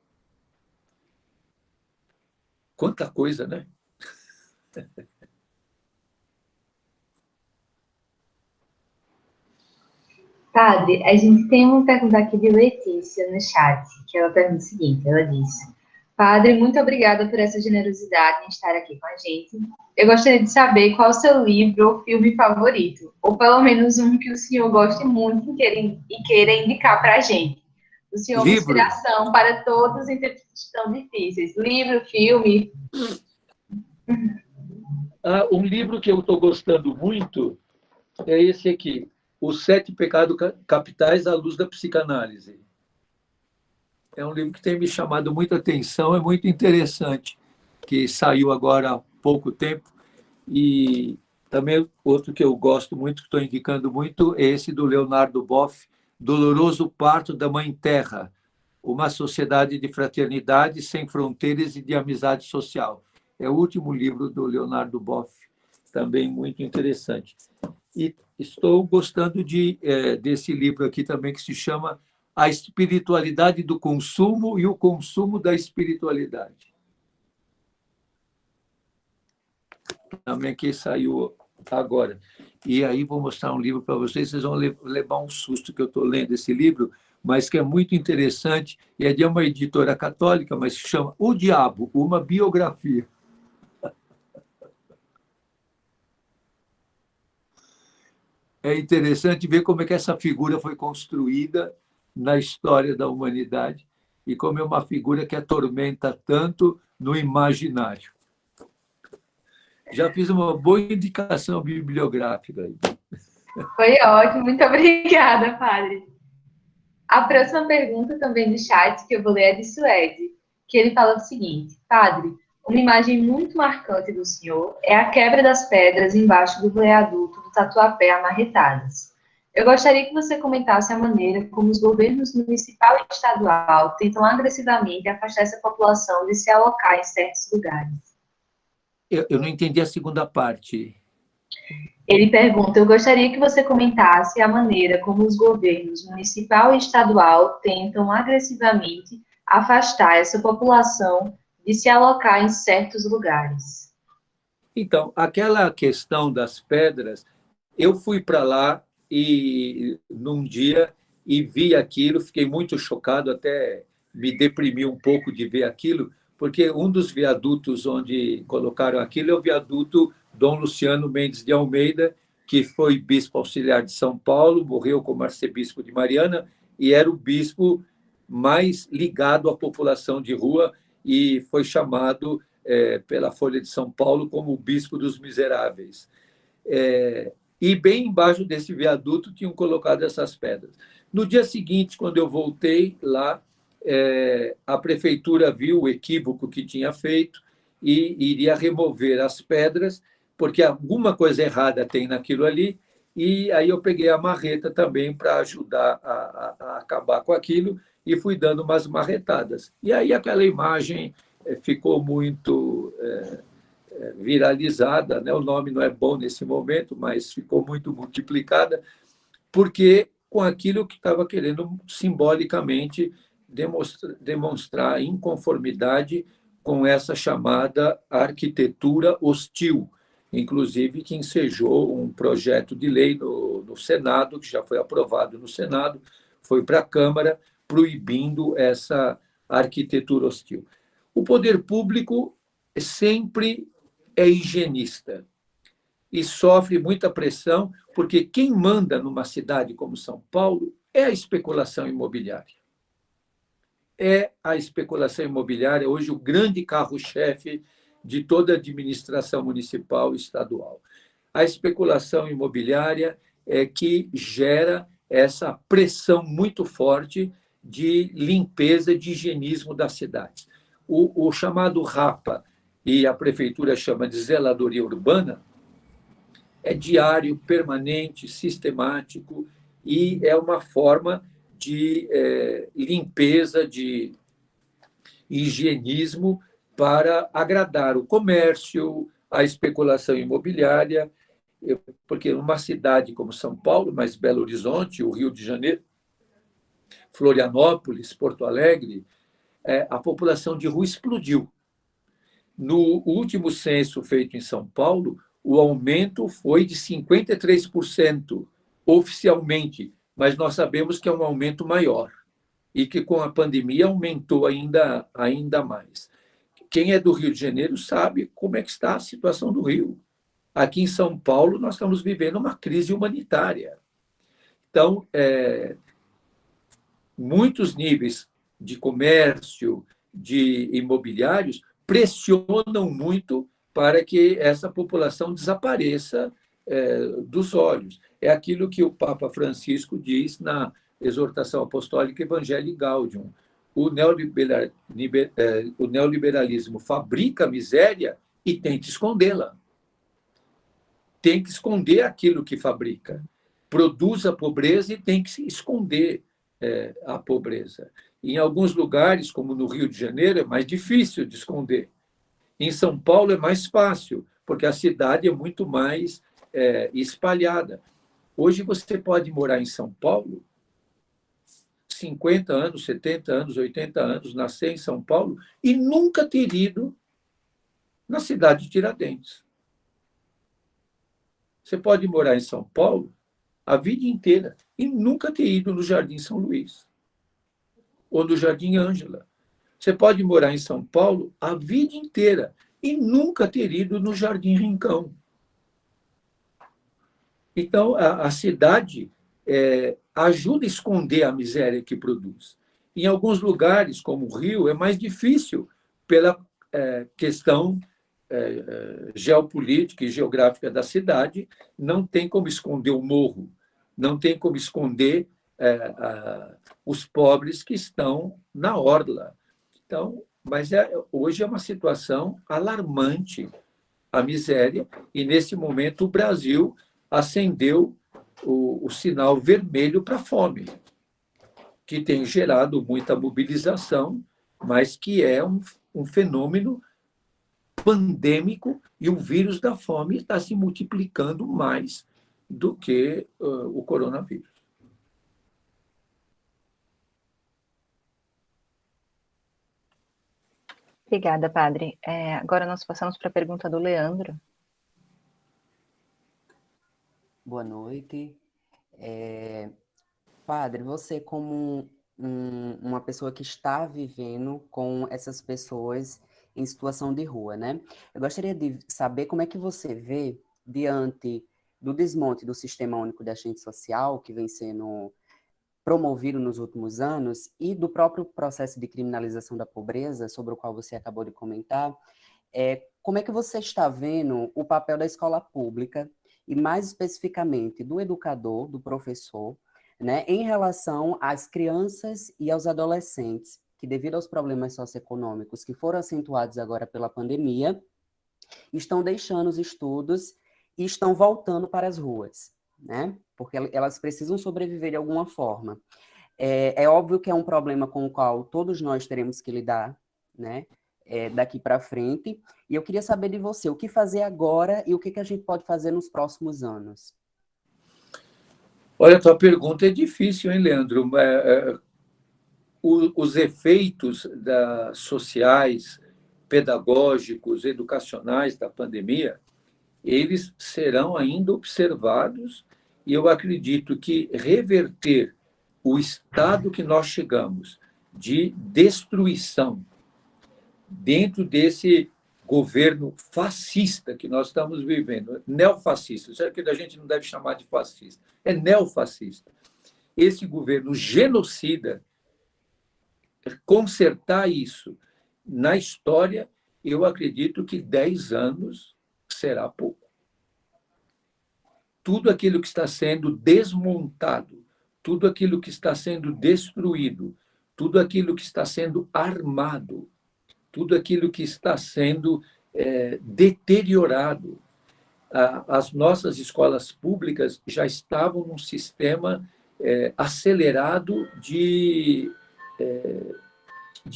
Quanta coisa, né? Padre, a gente tem uma pergunta aqui de Letícia no chat, que ela pergunta o seguinte, ela disse: Padre, muito obrigada por essa generosidade em estar aqui com a gente. Eu gostaria de saber qual o seu livro ou filme favorito, ou pelo menos um que o senhor goste muito e queira indicar para a gente. O senhor é uma inspiração para todos em tempos tão difíceis. Livro, filme. Um livro que eu estou gostando muito é esse aqui, Os 7 Pecados Capitais à Luz da Psicanálise. É um livro que tem me chamado muita atenção, é muito interessante, que saiu agora há pouco tempo. E também outro que eu gosto muito, que estou indicando muito, é esse do Leonardo Boff, Doloroso Parto da Mãe Terra, uma sociedade de fraternidade sem fronteiras e de amizade social. É o último livro do Leonardo Boff, também muito interessante. E estou gostando desse livro aqui também, que se chama A Espiritualidade do Consumo e o Consumo da Espiritualidade. Também que saiu agora. E aí vou mostrar um livro para vocês vão levar um susto que eu estou lendo esse livro, mas que é muito interessante, e é de uma editora católica, mas se chama O Diabo, uma biografia. É interessante ver como é que essa figura foi construída na história da humanidade e como é uma figura que atormenta tanto no imaginário. Já fiz uma boa indicação bibliográfica aí. Foi ótimo, muito obrigada, padre. A próxima pergunta também do chat, que eu vou ler, é de Suede, que ele fala o seguinte: Padre, uma imagem muito marcante do senhor é a quebra das pedras embaixo do viaduto do Tatuapé amarretadas. Eu gostaria que você comentasse a maneira como os governos municipal e estadual tentam agressivamente afastar essa população de se alocar em certos lugares. Eu não entendi a segunda parte. Ele pergunta: eu gostaria que você comentasse a maneira como os governos municipal e estadual tentam agressivamente afastar essa população de se alocar em certos lugares. Então, aquela questão das pedras, eu fui para lá num dia e vi aquilo, fiquei muito chocado, até me deprimi um pouco de ver aquilo, porque um dos viadutos onde colocaram aquilo é o viaduto Dom Luciano Mendes de Almeida, que foi bispo auxiliar de São Paulo, morreu como arcebispo de Mariana e era o bispo mais ligado à população de rua e foi chamado pela Folha de São Paulo como o bispo dos miseráveis. E bem embaixo desse viaduto tinham colocado essas pedras. No dia seguinte, quando eu voltei lá, a prefeitura viu o equívoco que tinha feito e iria remover as pedras, porque alguma coisa errada tem naquilo ali, e aí eu peguei a marreta também para ajudar a acabar com aquilo e fui dando umas marretadas. E aí aquela imagem ficou muito viralizada, né? O nome não é bom nesse momento, mas ficou muito multiplicada, porque com aquilo que estava querendo simbolicamente demonstrar inconformidade com essa chamada arquitetura hostil, inclusive que ensejou um projeto de lei no Senado, que já foi aprovado no Senado, foi para a Câmara, proibindo essa arquitetura hostil. O poder público sempre é higienista e sofre muita pressão, porque quem manda numa cidade como São Paulo é a especulação imobiliária. É a especulação imobiliária hoje o grande carro-chefe de toda a administração municipal e estadual. A especulação imobiliária é que gera essa pressão muito forte de limpeza, de higienismo das cidades. O chamado RAPA, e a prefeitura chama de zeladoria urbana, é diário, permanente, sistemático, e é uma forma de limpeza, de higienismo para agradar o comércio, a especulação imobiliária, porque numa cidade como São Paulo, mas Belo Horizonte, o Rio de Janeiro, Florianópolis, Porto Alegre, a população de rua explodiu. No último censo feito em São Paulo, o aumento foi de 53% oficialmente, mas nós sabemos que é um aumento maior e que com a pandemia aumentou ainda mais. Quem é do Rio de Janeiro sabe como é que está a situação do Rio. Aqui em São Paulo, nós estamos vivendo uma crise humanitária. Então, muitos níveis de comércio, de imobiliários, pressionam muito para que essa população desapareça dos olhos. É aquilo que o Papa Francisco diz na exortação apostólica Evangelii Gaudium. O neoliberalismo fabrica a miséria e tenta escondê-la. Tem que esconder aquilo que fabrica. Produz a pobreza e tem que esconder a pobreza. Em alguns lugares, como no Rio de Janeiro, é mais difícil de esconder. Em São Paulo é mais fácil, porque a cidade é muito mais espalhada. Hoje você pode morar em São Paulo, 50 anos, 70 anos, 80 anos, nascer em São Paulo e nunca ter ido na cidade de Tiradentes. Você pode morar em São Paulo a vida inteira e nunca ter ido no Jardim São Luís ou no Jardim Ângela. Você pode morar em São Paulo a vida inteira e nunca ter ido no Jardim Rincão. Então, a cidade ajuda a esconder a miséria que produz. Em alguns lugares, como o Rio, é mais difícil pela questão geopolítica e geográfica da cidade, não tem como esconder o morro, não tem como esconder os pobres que estão na orla. Então, mas hoje é uma situação alarmante a miséria, e nesse momento o Brasil acendeu o sinal vermelho para a fome, que tem gerado muita mobilização, mas que é um fenômeno pandêmico, e o vírus da fome está se multiplicando mais do que o coronavírus. Obrigada, padre. Agora nós passamos para a pergunta do Leandro. Boa noite. Padre, você como uma pessoa que está vivendo com essas pessoas em situação de rua, né? Eu gostaria de saber como é que você vê, diante do desmonte do Sistema Único de Assistência Social, que vem sendo promovido nos últimos anos, e do próprio processo de criminalização da pobreza, sobre o qual você acabou de comentar, como é que você está vendo o papel da escola pública e, mais especificamente, do educador, do professor, né, em relação às crianças e aos adolescentes que, devido aos problemas socioeconômicos que foram acentuados agora pela pandemia, estão deixando os estudos e estão voltando para as ruas, né? Porque elas precisam sobreviver de alguma forma. É óbvio que é um problema com o qual todos nós teremos que lidar, né? Daqui para frente. E eu queria saber de você, o que fazer agora e o que a gente pode fazer nos próximos anos? Olha, a tua pergunta é difícil, hein, Leandro? Os efeitos sociais, pedagógicos, educacionais da pandemia, eles serão ainda observados, e eu acredito que reverter o estado que nós chegamos de destruição dentro desse governo fascista que nós estamos vivendo, neofascista, isso aqui a gente não deve chamar de fascista, é neofascista. Esse governo genocida, consertar isso na história, eu acredito que 10 anos será pouco. Tudo aquilo que está sendo desmontado, tudo aquilo que está sendo destruído, tudo aquilo que está sendo armado, tudo aquilo que está sendo deteriorado. As nossas escolas públicas já estavam num sistema acelerado de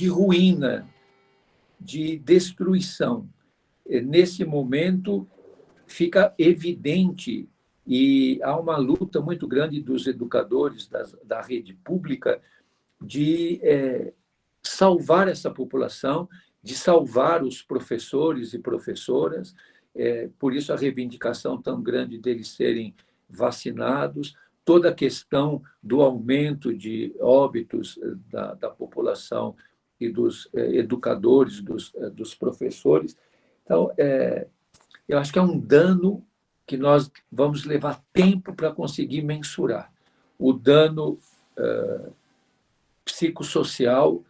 ruína, de destruição. Nesse momento, fica evidente, e há uma luta muito grande dos educadores da rede pública de salvar essa população, de salvar os professores e professoras, por isso a reivindicação tão grande deles serem vacinados, toda a questão do aumento de óbitos da população e dos educadores, dos professores. Então, eu acho que é um dano que nós vamos levar tempo para conseguir mensurar. O dano psicossocial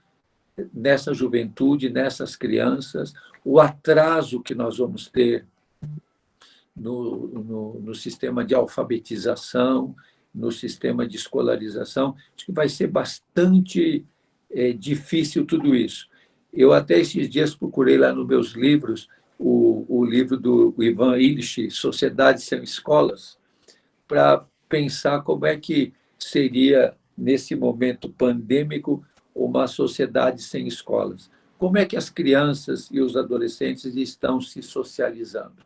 nessa juventude, nessas crianças, o atraso que nós vamos ter no sistema de alfabetização, no sistema de escolarização. Acho que vai ser bastante difícil tudo isso. Eu até esses dias procurei lá nos meus livros o livro do Ivan Illich, Sociedade Sem Escolas, para pensar como é que seria, nesse momento pandêmico, uma sociedade sem escolas. Como é que as crianças e os adolescentes estão se socializando?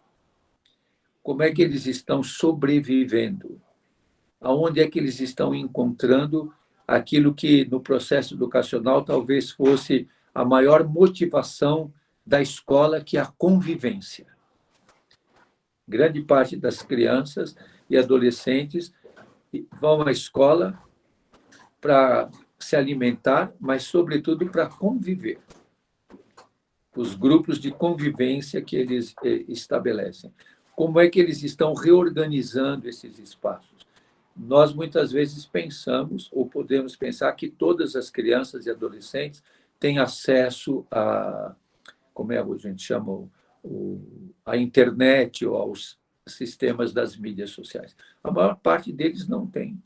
Como é que eles estão sobrevivendo? Aonde é que eles estão encontrando aquilo que, no processo educacional, talvez fosse a maior motivação da escola, que é a convivência? Grande parte das crianças e adolescentes vão à escola para se alimentar, mas, sobretudo, para conviver. Os grupos de convivência que eles estabelecem. Como é que eles estão reorganizando esses espaços? Nós, muitas vezes, pensamos, ou podemos pensar, que todas as crianças e adolescentes têm acesso a, como a gente chama, a internet ou aos sistemas das mídias sociais. A maior parte deles não tem.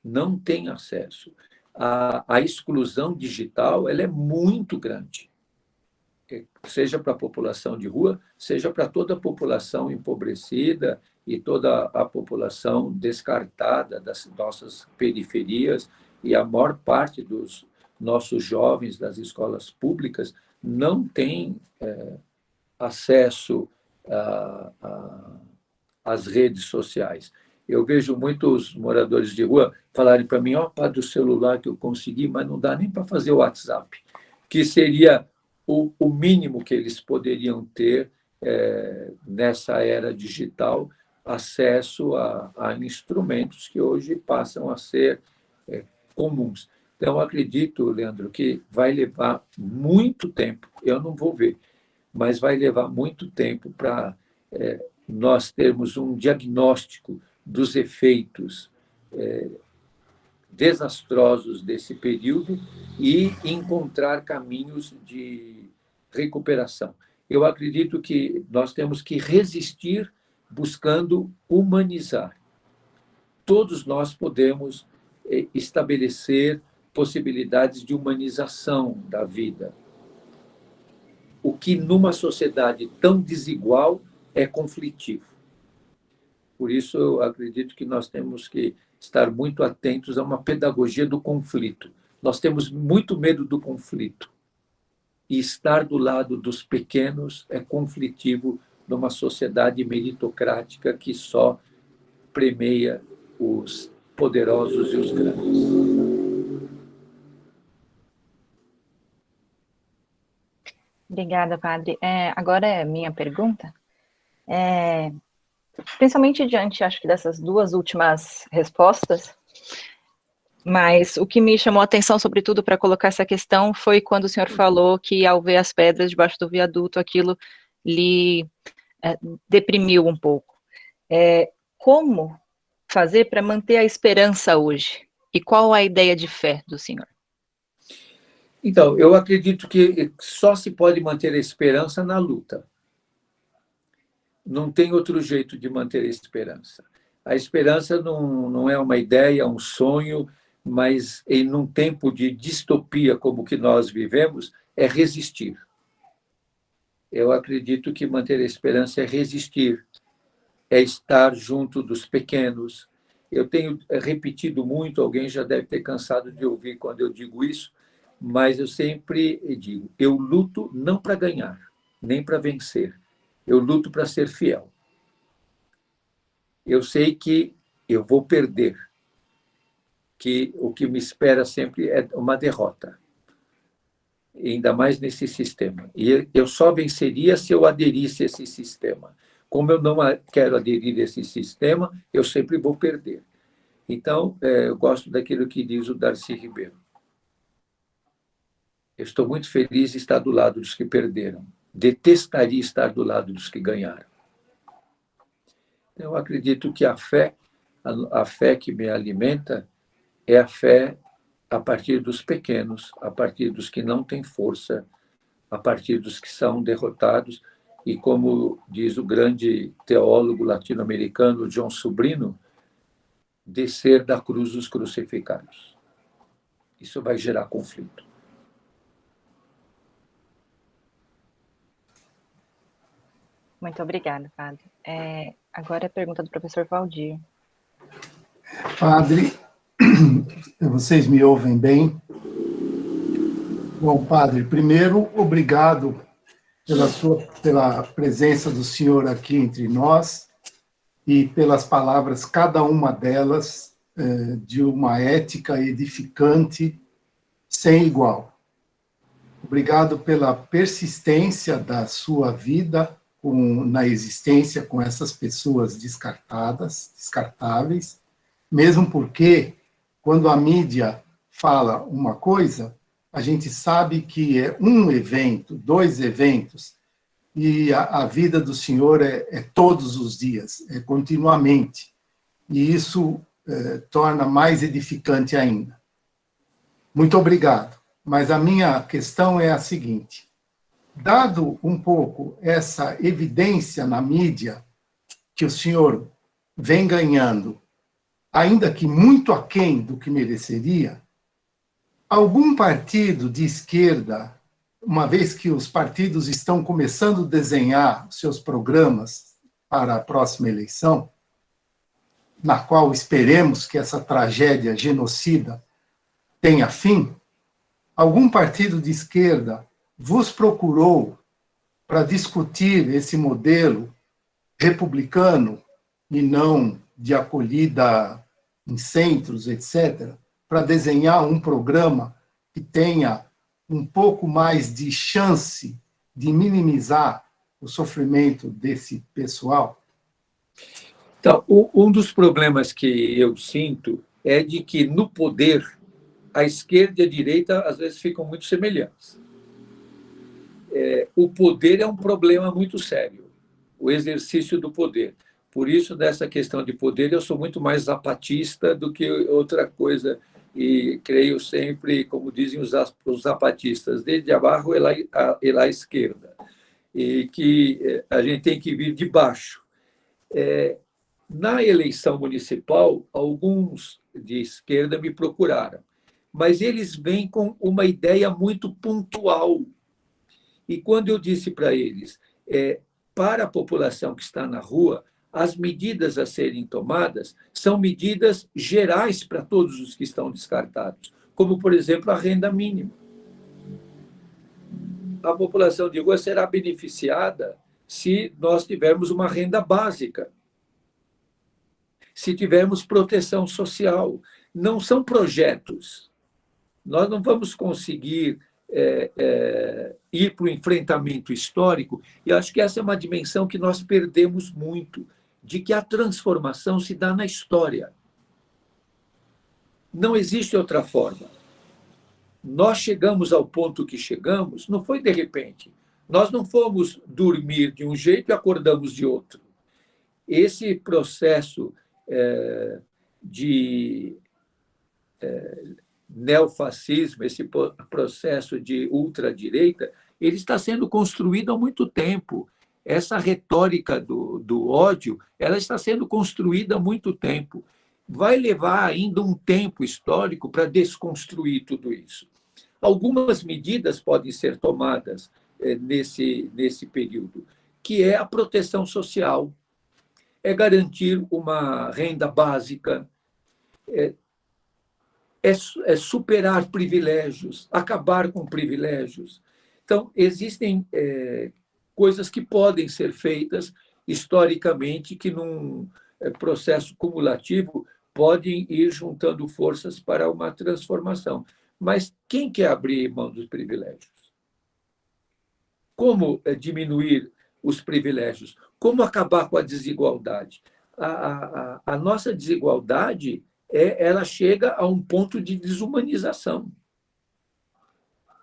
Não tem acesso. A exclusão digital ela é muito grande, seja para a população de rua, seja para toda a população empobrecida e toda a população descartada das nossas periferias, e a maior parte dos nossos jovens das escolas públicas não tem acesso às redes sociais. Eu vejo muitos moradores de rua falarem para mim: padre, o celular que eu consegui, mas não dá nem para fazer o WhatsApp, que seria o mínimo que eles poderiam ter nessa era digital, acesso a instrumentos que hoje passam a ser comuns. Então, eu acredito, Leandro, que vai levar muito tempo, eu não vou ver, mas vai levar muito tempo para nós termos um diagnóstico dos efeitos desastrosos desse período e encontrar caminhos de recuperação. Eu acredito que nós temos que resistir buscando humanizar. Todos nós podemos estabelecer possibilidades de humanização da vida. O que numa sociedade tão desigual é conflitivo. Por isso, eu acredito que nós temos que estar muito atentos a uma pedagogia do conflito. Nós temos muito medo do conflito. E estar do lado dos pequenos é conflitivo numa sociedade meritocrática que só premia os poderosos e os grandes. Obrigada, padre. Agora é minha pergunta. Principalmente diante, acho que dessas duas últimas respostas, mas o que me chamou a atenção, sobretudo, para colocar essa questão foi quando o senhor falou que, ao ver as pedras debaixo do viaduto, aquilo lhe deprimiu um pouco. Como fazer para manter a esperança hoje? E qual a ideia de fé do senhor? Então, eu acredito que só se pode manter a esperança na luta. Não tem outro jeito de manter a esperança. A esperança não é uma ideia, um sonho, mas em um tempo de distopia como o que nós vivemos, é resistir. Eu acredito que manter a esperança é resistir, é estar junto dos pequenos. Eu tenho repetido muito, alguém já deve ter cansado de ouvir quando eu digo isso, mas eu sempre digo, eu luto não para ganhar, nem para vencer. Eu luto para ser fiel. Eu sei que eu vou perder, que o que me espera sempre é uma derrota, ainda mais nesse sistema. E eu só venceria se eu aderisse a esse sistema. Como eu não quero aderir a esse sistema, eu sempre vou perder. Então, eu gosto daquilo que diz o Darcy Ribeiro. Eu estou muito feliz de estar do lado dos que perderam. Detestaria estar do lado dos que ganharam. Eu acredito que a fé que me alimenta é a fé a partir dos pequenos, a partir dos que não têm força, a partir dos que são derrotados. E como diz o grande teólogo latino-americano John Sobrino, descer da cruz os crucificados. Isso vai gerar conflito. Muito obrigada, padre. Agora a pergunta do professor Valdir. Padre, vocês me ouvem bem? Bom, padre, primeiro, obrigado pela presença do senhor aqui entre nós e pelas palavras, cada uma delas, de uma ética edificante sem igual. Obrigado pela persistência da sua vida na existência com essas pessoas descartáveis, mesmo porque, quando a mídia fala uma coisa, a gente sabe que é um evento, 2 eventos, e a vida do senhor é todos os dias, é continuamente. E isso torna mais edificante ainda. Muito obrigado. Mas a minha questão é a seguinte: dado um pouco essa evidência na mídia que o senhor vem ganhando, ainda que muito aquém do que mereceria, algum partido de esquerda, uma vez que os partidos estão começando a desenhar seus programas para a próxima eleição, na qual esperemos que essa tragédia genocida tenha fim, algum partido de esquerda vos procurou para discutir esse modelo republicano e não de acolhida em centros, etc., para desenhar um programa que tenha um pouco mais de chance de minimizar o sofrimento desse pessoal? Então, um dos problemas que eu sinto é de que, no poder, a esquerda e a direita, às vezes, ficam muito semelhantes. O poder é um problema muito sério, o exercício do poder. Por isso, nessa questão de poder, eu sou muito mais zapatista do que outra coisa e creio sempre, como dizem os zapatistas, desde abaixo e lá à esquerda, e que a gente tem que vir de baixo. Na eleição municipal, alguns de esquerda me procuraram, mas eles vêm com uma ideia muito pontual. E quando eu disse para eles, para a população que está na rua, as medidas a serem tomadas são medidas gerais para todos os que estão descartados, como, por exemplo, a renda mínima. A população de rua será beneficiada se nós tivermos uma renda básica, se tivermos proteção social. Não são projetos. Nós não vamos conseguir ir para o enfrentamento histórico, e acho que essa é uma dimensão que nós perdemos muito, de que a transformação se dá na história. Não existe outra forma. Nós chegamos ao ponto que chegamos, não foi de repente. Nós não fomos dormir de um jeito e acordamos de outro. Esse processo de neofascismo, esse processo de ultradireita, ele está sendo construído há muito tempo. Essa retórica do ódio, ela está sendo construída há muito tempo. Vai levar ainda um tempo histórico para desconstruir tudo isso. Algumas medidas podem ser tomadas nesse período, que é a proteção social, é garantir uma renda básica, é superar privilégios, acabar com privilégios. Então, existem coisas que podem ser feitas historicamente, que num processo cumulativo podem ir juntando forças para uma transformação. Mas quem quer abrir mão dos privilégios? Como diminuir os privilégios? Como acabar com a desigualdade? A nossa desigualdade ela chega a um ponto de desumanização.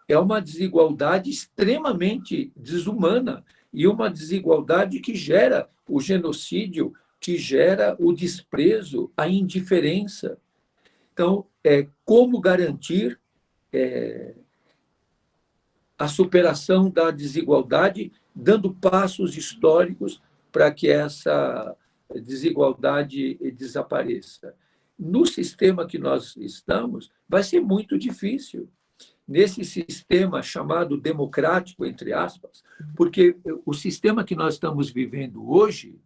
É uma desigualdade extremamente desumana e uma desigualdade que gera o genocídio, que gera o desprezo, a indiferença. Então, como garantir a superação da desigualdade, dando passos históricos para que essa desigualdade desapareça. No sistema que nós estamos, vai ser muito difícil. Nesse sistema chamado democrático, entre aspas, porque o sistema que nós estamos vivendo hoje,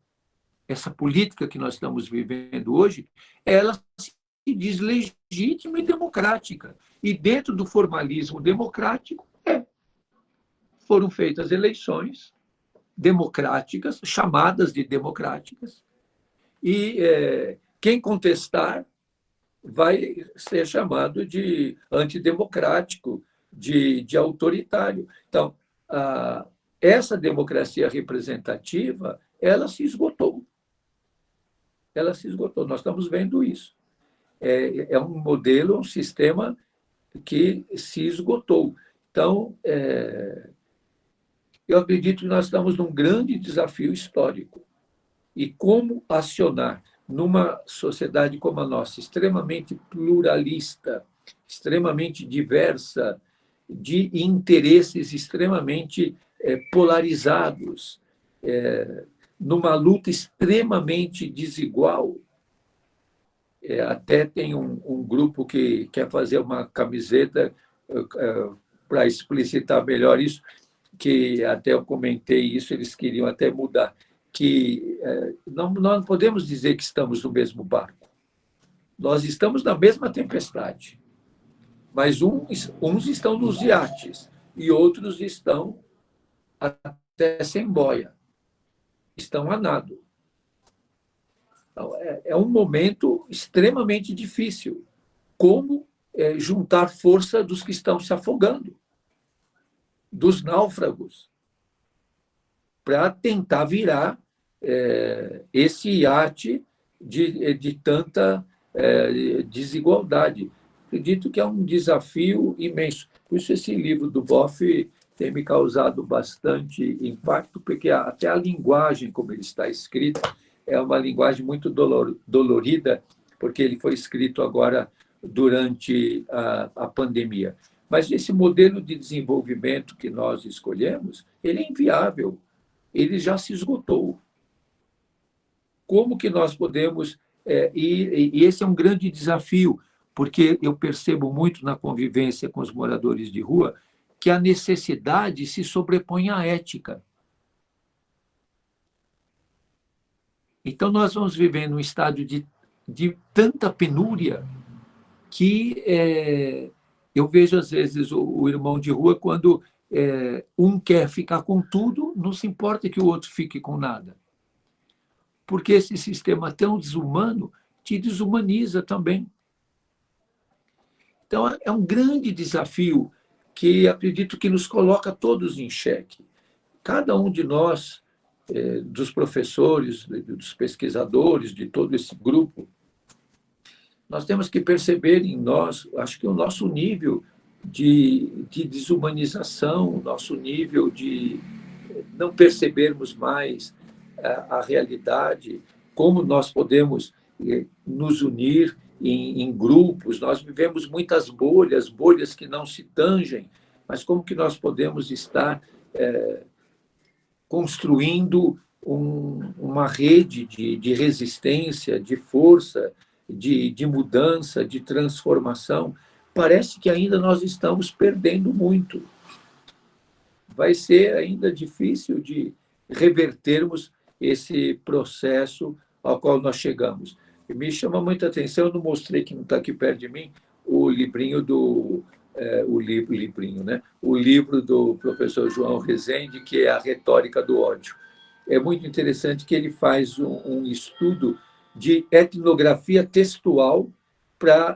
essa política que nós estamos vivendo hoje, ela se diz legítima e democrática. E dentro do formalismo democrático, foram feitas eleições democráticas, chamadas de democráticas, e quem contestar vai ser chamado de antidemocrático, de autoritário. Então, essa democracia representativa, ela se esgotou. Ela se esgotou. Nós estamos vendo isso. É um modelo, um sistema que se esgotou. Então, eu acredito que nós estamos num grande desafio histórico. E como acionar numa sociedade como a nossa, extremamente pluralista, extremamente diversa, de interesses extremamente polarizados, numa luta extremamente desigual. Até tem um grupo que quer fazer uma camiseta para explicitar melhor isso, que até eu comentei isso, eles queriam até mudar, que nós não podemos dizer que estamos no mesmo barco. Nós estamos na mesma tempestade, mas uns estão nos iates e outros estão até sem boia, estão a nado. Então, é um momento extremamente difícil. Como juntar força dos que estão se afogando, dos náufragos, para tentar virar esse iate de tanta desigualdade. Acredito que é um desafio imenso. Por isso, esse livro do Boff tem me causado bastante impacto, porque até a linguagem, como ele está escrito, é uma linguagem muito dolorida, porque ele foi escrito agora durante a pandemia. Mas esse modelo de desenvolvimento que nós escolhemos, ele é inviável, ele já se esgotou. Como que nós podemos... e esse é um grande desafio, porque eu percebo muito na convivência com os moradores de rua que a necessidade se sobrepõe à ética. Então, nós vamos viver num estado de tanta penúria que eu vejo, às vezes, o irmão de rua, quando um quer ficar com tudo, não se importa que o outro fique com nada. Porque esse sistema tão desumano te desumaniza também. Então, é um grande desafio que acredito que nos coloca todos em xeque. Cada um de nós, dos professores, dos pesquisadores, de todo esse grupo, nós temos que perceber em nós, acho que o nosso nível de desumanização, o nosso nível de não percebermos mais a realidade, como nós podemos nos unir em grupos. Nós vivemos muitas bolhas que não se tangem, mas como que nós podemos estar construindo uma rede de resistência, de força, de mudança, de transformação? Parece que ainda nós estamos perdendo muito. Vai ser ainda difícil de revertermos esse processo ao qual nós chegamos. E me chama muita atenção, eu não mostrei, que não está aqui perto de mim, o livrinho o livro do professor João Rezende, que é A Retórica do Ódio. É muito interessante que ele faz um estudo de etnografia textual,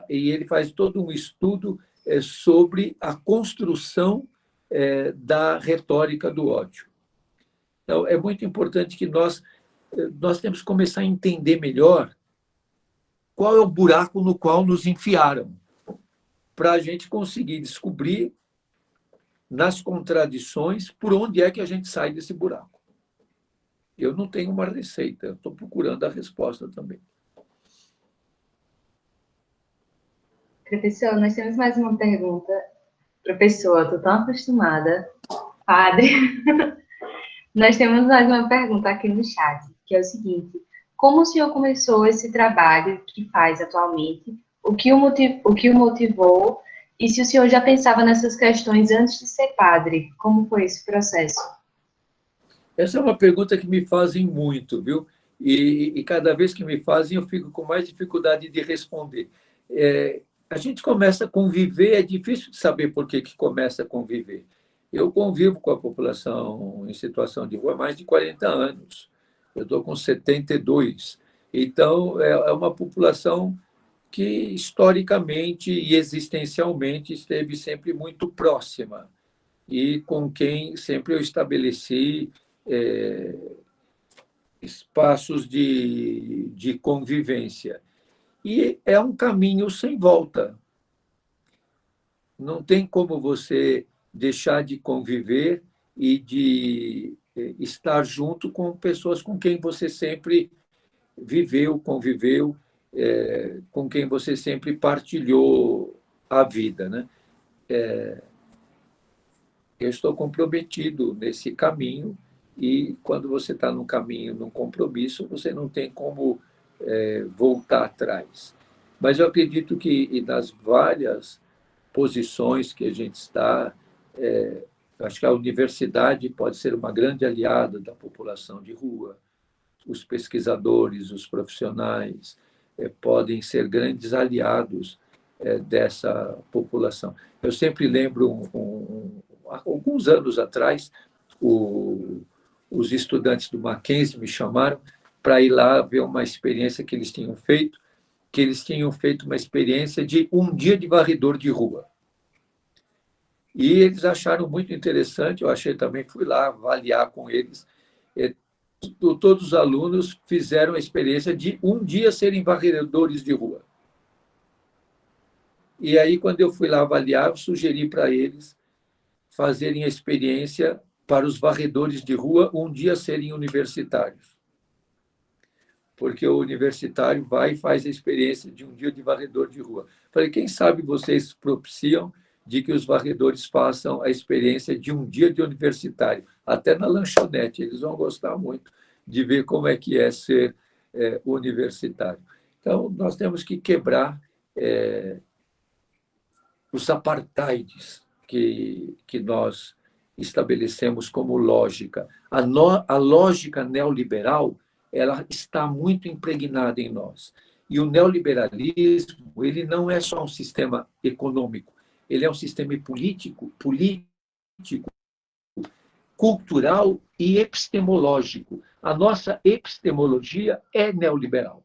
e ele faz todo um estudo sobre a construção da retórica do ódio. Então, é muito importante que nós temos que começar a entender melhor qual é o buraco no qual nos enfiaram, para a gente conseguir descobrir, nas contradições, por onde é que a gente sai desse buraco. Eu não tenho uma receita, eu estou procurando a resposta também. Professor, nós temos mais uma pergunta. Professor, estou tão acostumada. Padre, nós temos mais uma pergunta aqui no chat, que é o seguinte: como o senhor começou esse trabalho que faz atualmente? O que o motivou? E se o senhor já pensava nessas questões antes de ser padre? Como foi esse processo? Essa é uma pergunta que me fazem muito, viu? E cada vez que me fazem, eu fico com mais dificuldade de responder. A gente começa a conviver, é difícil de saber por que começa a conviver. Eu convivo com a população em situação de rua há mais de 40 anos. Eu estou com 72. Então, é uma população que, historicamente e existencialmente, esteve sempre muito próxima e com quem sempre eu estabeleci espaços de convivência. E é um caminho sem volta. Não tem como você deixar de conviver e de estar junto com pessoas com quem você sempre viveu, conviveu, com quem você sempre partilhou a vida, né? Eu estou comprometido nesse caminho, e quando você está num caminho, num compromisso, você não tem como voltar atrás. Mas eu acredito que nas várias posições que a gente está, acho que a universidade pode ser uma grande aliada da população de rua, os pesquisadores, os profissionais podem ser grandes aliados dessa população. Eu sempre lembro, alguns anos atrás, os estudantes do Mackenzie me chamaram para ir lá ver uma experiência que eles tinham feito uma experiência de um dia de varredor de rua. E eles acharam muito interessante, eu achei também, fui lá avaliar com eles. Todos os alunos fizeram a experiência de um dia serem varredores de rua. E aí, quando eu fui lá avaliar, eu sugeri para eles fazerem a experiência para os varredores de rua um dia serem universitários. Porque o universitário vai e faz a experiência de um dia de varredor de rua. Falei, quem sabe vocês propiciam de que os varredores façam a experiência de um dia de universitário, até na lanchonete, eles vão gostar muito de ver como é que é ser universitário. Então, nós temos que quebrar os apartheids que nós estabelecemos como lógica. A lógica neoliberal, ela está muito impregnada em nós. E o neoliberalismo, ele não é só um sistema econômico, ele é um sistema político, cultural e epistemológico. A nossa epistemologia é neoliberal.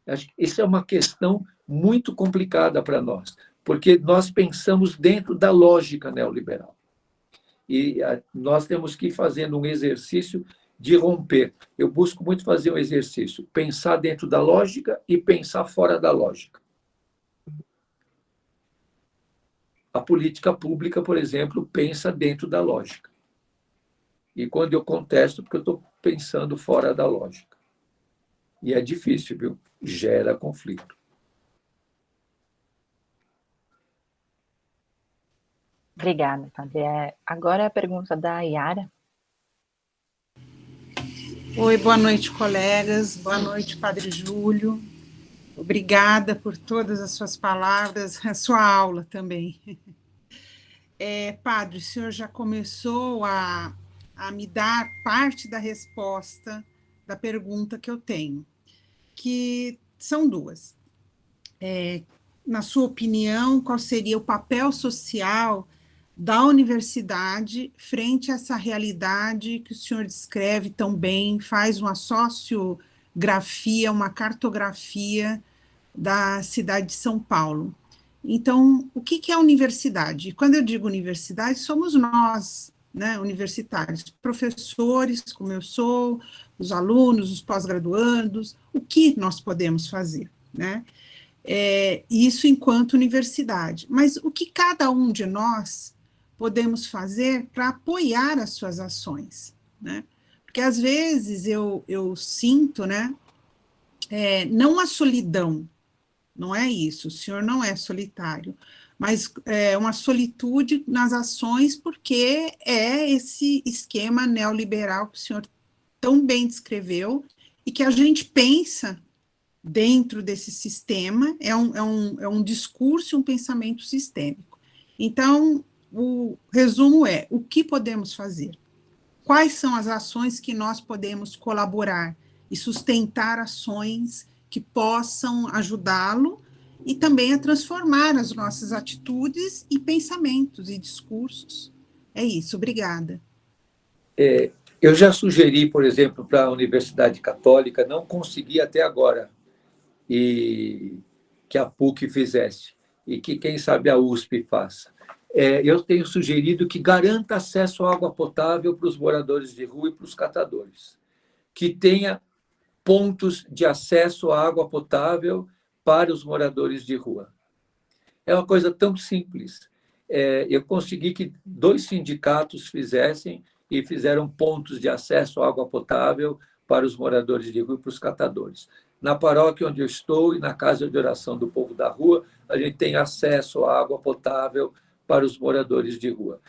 Acho que isso é uma questão muito complicada para nós, porque nós pensamos dentro da lógica neoliberal. E nós temos que ir fazendo um exercício de romper. Eu busco muito fazer um exercício, pensar dentro da lógica e pensar fora da lógica. A política pública, por exemplo, pensa dentro da lógica. E quando eu contesto, porque eu estou pensando fora da lógica. E é difícil, viu? Gera conflito. Obrigada, Padre. Agora a pergunta da Yara. Oi, boa noite, colegas. Boa noite, Padre Júlio. Obrigada por todas as suas palavras, a sua aula também. Padre, o senhor já começou a me dar parte da resposta da pergunta que eu tenho, que são duas. Na sua opinião, qual seria o papel social da universidade frente a essa realidade que o senhor descreve tão bem, faz uma sociografia, uma cartografia da cidade de São Paulo? Então, o que é a universidade? Quando eu digo universidade, somos nós, né, universitários, professores, como eu sou, os alunos, os pós-graduandos, o que nós podemos fazer, né? Isso enquanto universidade. Mas o que cada um de nós podemos fazer para apoiar as suas ações, né? Porque às vezes eu sinto, né, não a solidão, não é isso, o senhor não é solitário, mas uma solitude nas ações, porque é esse esquema neoliberal que o senhor tão bem descreveu, e que a gente pensa dentro desse sistema, é um discurso, um pensamento sistêmico. Então, o resumo é, o que podemos fazer? Quais são as ações que nós podemos colaborar e sustentar ações que possam ajudá-lo e também a transformar as nossas atitudes e pensamentos e discursos? É isso, obrigada. Eu já sugeri, por exemplo, para a Universidade Católica, não consegui até agora, e que a PUC fizesse, e que, quem sabe, a USP faça. Eu tenho sugerido que garanta acesso à água potável para os moradores de rua e para os catadores, que tenha pontos de acesso à água potável para os moradores de rua. É uma coisa tão simples. Eu consegui que 2 sindicatos fizessem e fizeram pontos de acesso à água potável para os moradores de rua e para os catadores. Na paróquia onde eu estou e na casa de oração do povo da rua, a gente tem acesso à água potável para os moradores de rua.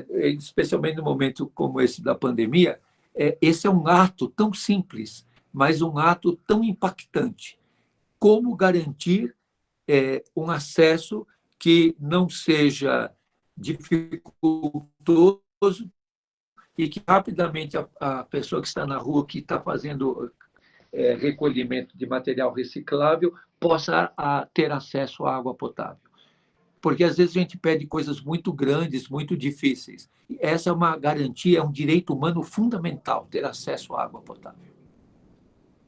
Especialmente no momento como esse da pandemia, esse é um ato tão simples, mas um ato tão impactante. Como garantir um acesso que não seja dificultoso e que rapidamente a pessoa que está na rua, que está fazendo recolhimento de material reciclável, possa ter acesso à água potável. Porque às vezes a gente pede coisas muito grandes, muito difíceis. Essa é uma garantia, é um direito humano fundamental, ter acesso à água potável.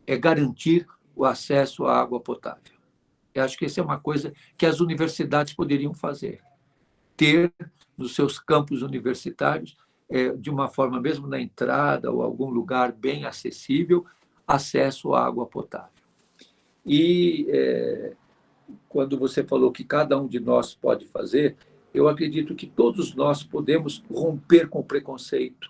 É garantir o acesso à água potável. Eu acho que essa é uma coisa que as universidades poderiam fazer. Ter nos seus campos universitários, de uma forma, mesmo na entrada ou algum lugar bem acessível, acesso à água potável. E quando você falou que cada um de nós pode fazer, eu acredito que todos nós podemos romper com o preconceito,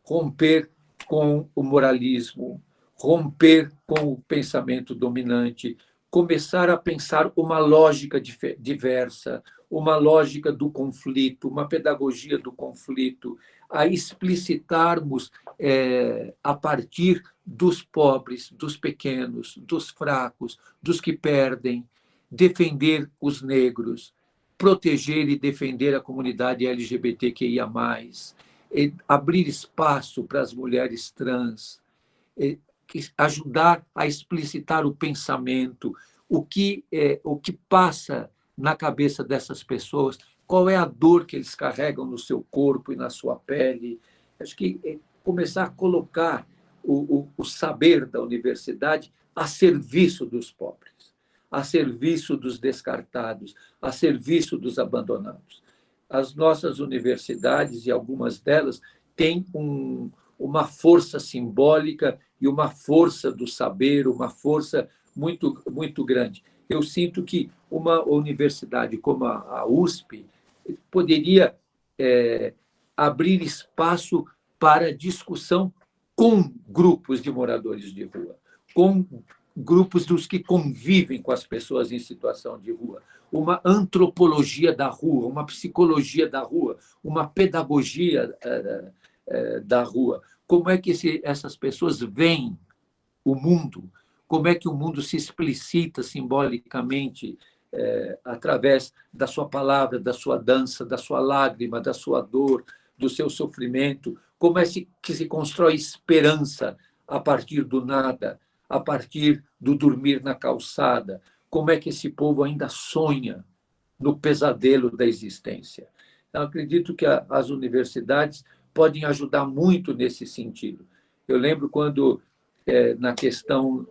romper com o moralismo, romper com o pensamento dominante, começar a pensar uma lógica diversa, uma lógica do conflito, uma pedagogia do conflito, a explicitarmos a partir dos pobres, dos pequenos, dos fracos, dos que perdem, defender os negros, proteger e defender a comunidade LGBTQIA+, abrir espaço para as mulheres trans, ajudar a explicitar o pensamento, o que passa na cabeça dessas pessoas, qual é a dor que eles carregam no seu corpo e na sua pele. Acho que começar a colocar o saber da universidade a serviço dos pobres, a serviço dos descartados, a serviço dos abandonados. As nossas universidades, e algumas delas, têm uma força simbólica e uma força do saber, uma força muito, muito grande. Eu sinto que uma universidade como a USP poderia abrir espaço para discussão com grupos de moradores de rua, com grupos dos que convivem com as pessoas em situação de rua, uma antropologia da rua, uma psicologia da rua, uma pedagogia da rua. Como é que essas pessoas veem o mundo? Como é que o mundo se explicita simbolicamente através da sua palavra, da sua dança, da sua lágrima, da sua dor, do seu sofrimento? Como é que se constrói esperança a partir do nada, a partir do dormir na calçada? Como é que esse povo ainda sonha no pesadelo da existência? Eu acredito que as universidades podem ajudar muito nesse sentido. Eu lembro quando, na questão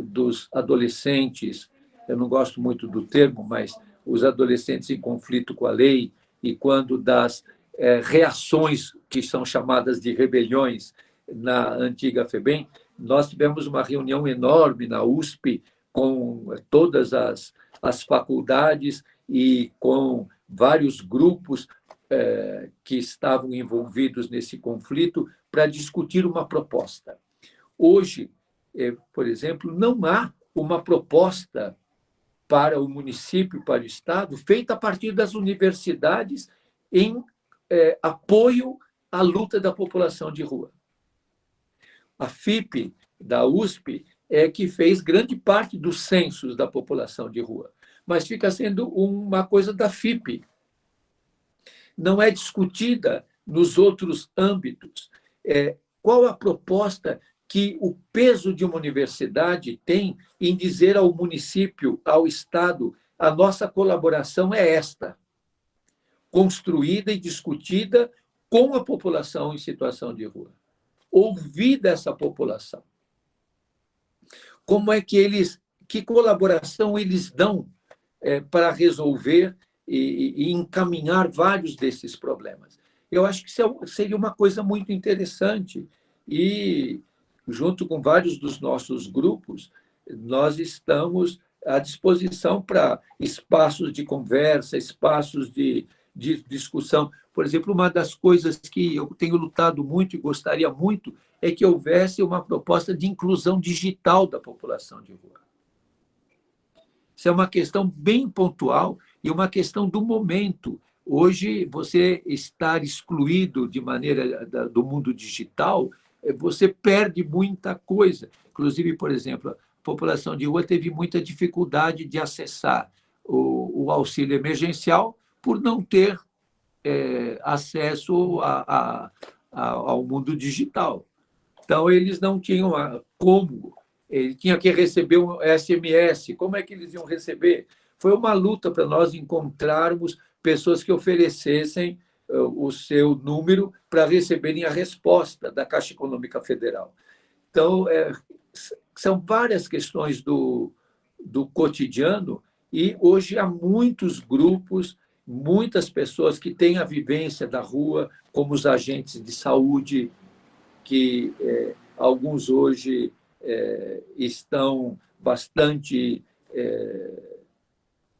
dos adolescentes, eu não gosto muito do termo, mas os adolescentes em conflito com a lei, e quando das reações que são chamadas de rebeliões na antiga FEBEM, nós tivemos uma reunião enorme na USP com todas as faculdades e com vários grupos que estavam envolvidos nesse conflito para discutir uma proposta. Hoje, por exemplo, não há uma proposta para o município, para o Estado, feita a partir das universidades em apoio à luta da população de rua. A FIP da USP que fez grande parte dos censos da população de rua, mas fica sendo uma coisa da FIP. Não é discutida nos outros âmbitos. Qual a proposta que o peso de uma universidade tem em dizer ao município, ao Estado, a nossa colaboração é esta, construída e discutida com a população em situação de rua. Ouvir dessa população. Como é que colaboração eles dão para resolver e encaminhar vários desses problemas? Eu acho que seria uma coisa muito interessante e, junto com vários dos nossos grupos, nós estamos à disposição para espaços de conversa, espaços de discussão. Por exemplo, uma das coisas que eu tenho lutado muito e gostaria muito é que houvesse uma proposta de inclusão digital da população de rua. Isso é uma questão bem pontual e uma questão do momento. Hoje, você estar excluído de maneira do mundo digital, você perde muita coisa. Inclusive, por exemplo, a população de rua teve muita dificuldade de acessar o auxílio emergencial por não ter acesso ao mundo digital. Então, eles não tinham como, ele tinha que receber um SMS, como é que eles iam receber? Foi uma luta para nós encontrarmos pessoas que oferecessem o seu número para receberem a resposta da Caixa Econômica Federal. Então, são várias questões do cotidiano e hoje há muitos grupos, muitas pessoas que têm a vivência da rua, como os agentes de saúde, que alguns hoje estão bastante,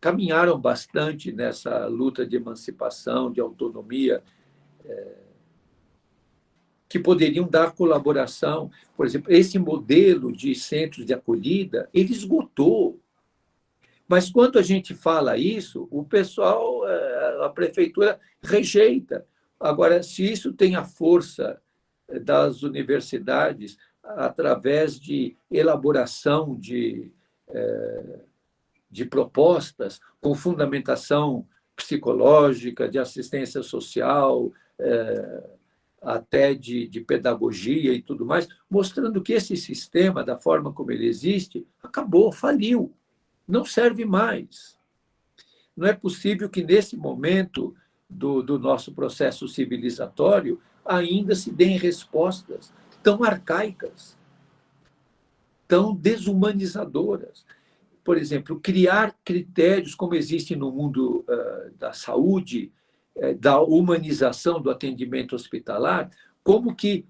caminharam bastante nessa luta de emancipação, de autonomia, que poderiam dar colaboração. Por exemplo, esse modelo de centros de acolhida, ele esgotou. Mas quando a gente fala isso, o pessoal, a prefeitura rejeita. Agora, se isso tem a força das universidades, através de elaboração de propostas com fundamentação psicológica, de assistência social, até de pedagogia e tudo mais, mostrando que esse sistema, da forma como ele existe, acabou, faliu, não serve mais. Não é possível que, nesse momento do nosso processo civilizatório, ainda se deem respostas tão arcaicas, tão desumanizadoras. Por exemplo, criar critérios como existe no mundo da saúde, da humanização do atendimento hospitalar, como que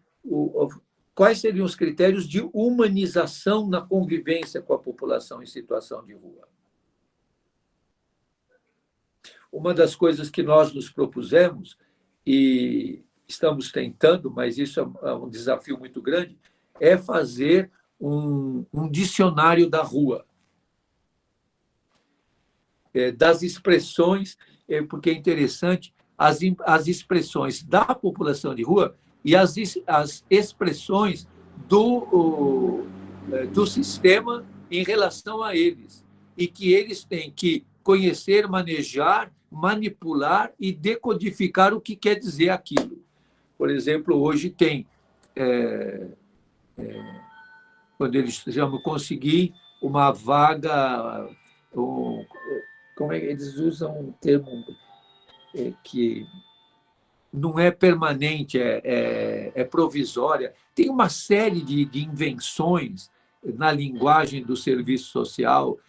quais seriam os critérios de humanização na convivência com a população em situação de rua? Uma das coisas que nós nos propusemos, e estamos tentando, mas isso é um desafio muito grande, é fazer um dicionário da rua, das expressões, porque é interessante, as expressões da população de rua e as expressões do sistema em relação a eles, e que eles têm que conhecer, manejar, manipular e decodificar o que quer dizer aquilo. Por exemplo, hoje tem, quando eles chamam conseguir uma vaga, como é que eles usam um termo que não é permanente, é provisória. Tem uma série de invenções na linguagem do serviço social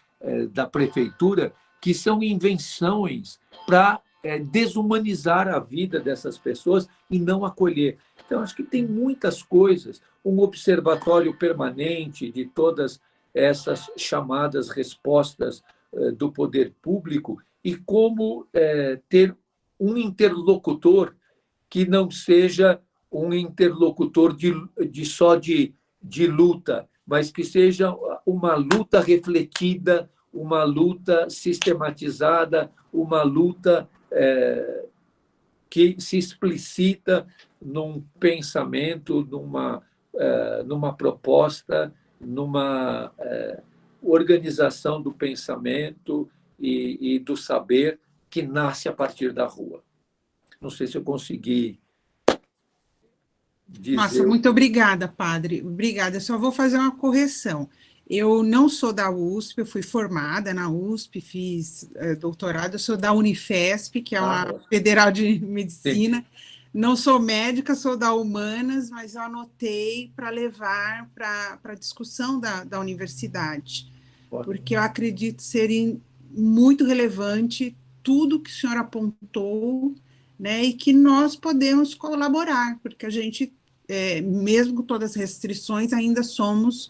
da prefeitura que são invenções para desumanizar a vida dessas pessoas e não acolher. Então, acho que tem muitas coisas, um observatório permanente de todas essas chamadas respostas do poder público e como ter um interlocutor que não seja um interlocutor só de luta, mas que seja uma luta refletida, uma luta sistematizada, uma luta que se explicita num pensamento, numa proposta, numa organização do pensamento e do saber que nasce a partir da rua. Não sei se eu consegui dizer... Nossa, muito obrigada, padre. Obrigada. Eu só vou fazer uma correção. Eu não sou da USP, eu fui formada na USP, fiz doutorado, eu sou da Unifesp, que é uma federal de medicina. Sim. Não sou médica, sou da Humanas, mas eu anotei para levar para a discussão da universidade, porque eu acredito ser muito relevante tudo que o senhor apontou, né, e que nós podemos colaborar, porque a gente, mesmo com todas as restrições, ainda somos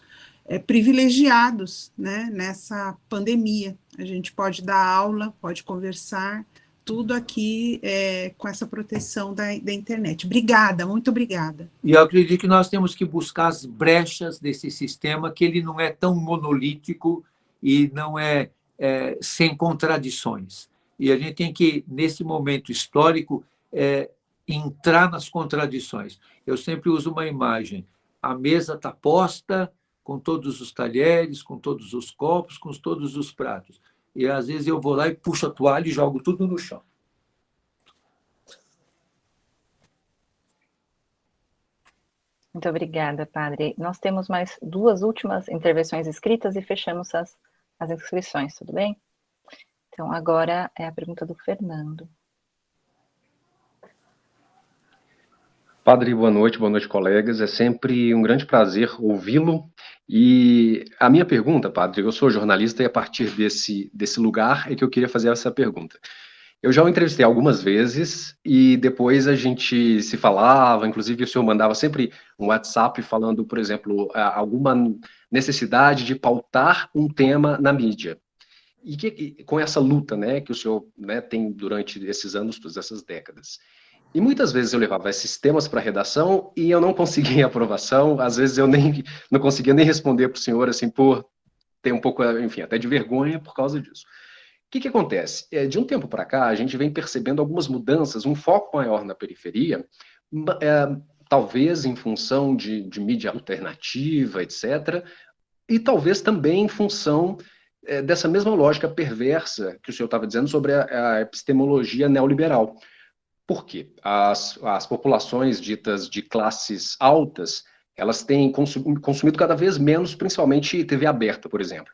privilegiados, né, nessa pandemia. A gente pode dar aula, pode conversar, tudo aqui com essa proteção da internet. Obrigada, muito obrigada. E eu acredito que nós temos que buscar as brechas desse sistema, que ele não é tão monolítico e não é sem contradições. E a gente tem que, nesse momento histórico, entrar nas contradições. Eu sempre uso uma imagem. A mesa está posta, com todos os talheres, com todos os copos, com todos os pratos. E, às vezes, eu vou lá e puxo a toalha e jogo tudo no chão. Muito obrigada, padre. Nós temos mais 2 últimas intervenções escritas e fechamos as inscrições, tudo bem? Então, agora é a pergunta do Fernando. Padre, boa noite, colegas. É sempre um grande prazer ouvi-lo. E a minha pergunta, padre, eu sou jornalista e a partir desse lugar é que eu queria fazer essa pergunta. Eu já o entrevistei algumas vezes e depois a gente se falava, inclusive o senhor mandava sempre um WhatsApp falando, por exemplo, alguma necessidade de pautar um tema na mídia. E com essa luta, né, que o senhor, né, tem durante esses anos, todas essas décadas. E muitas vezes eu levava esses temas para a redação e eu não conseguia aprovação, às vezes eu não conseguia nem responder para o senhor, assim, por tenho um pouco, enfim, até de vergonha por causa disso. O que acontece? De um tempo para cá, a gente vem percebendo algumas mudanças, um foco maior na periferia, talvez em função de mídia alternativa, etc., e talvez também em função dessa mesma lógica perversa que o senhor estava dizendo sobre a epistemologia neoliberal. Por quê? As populações ditas de classes altas, elas têm consumido cada vez menos, principalmente TV aberta, por exemplo.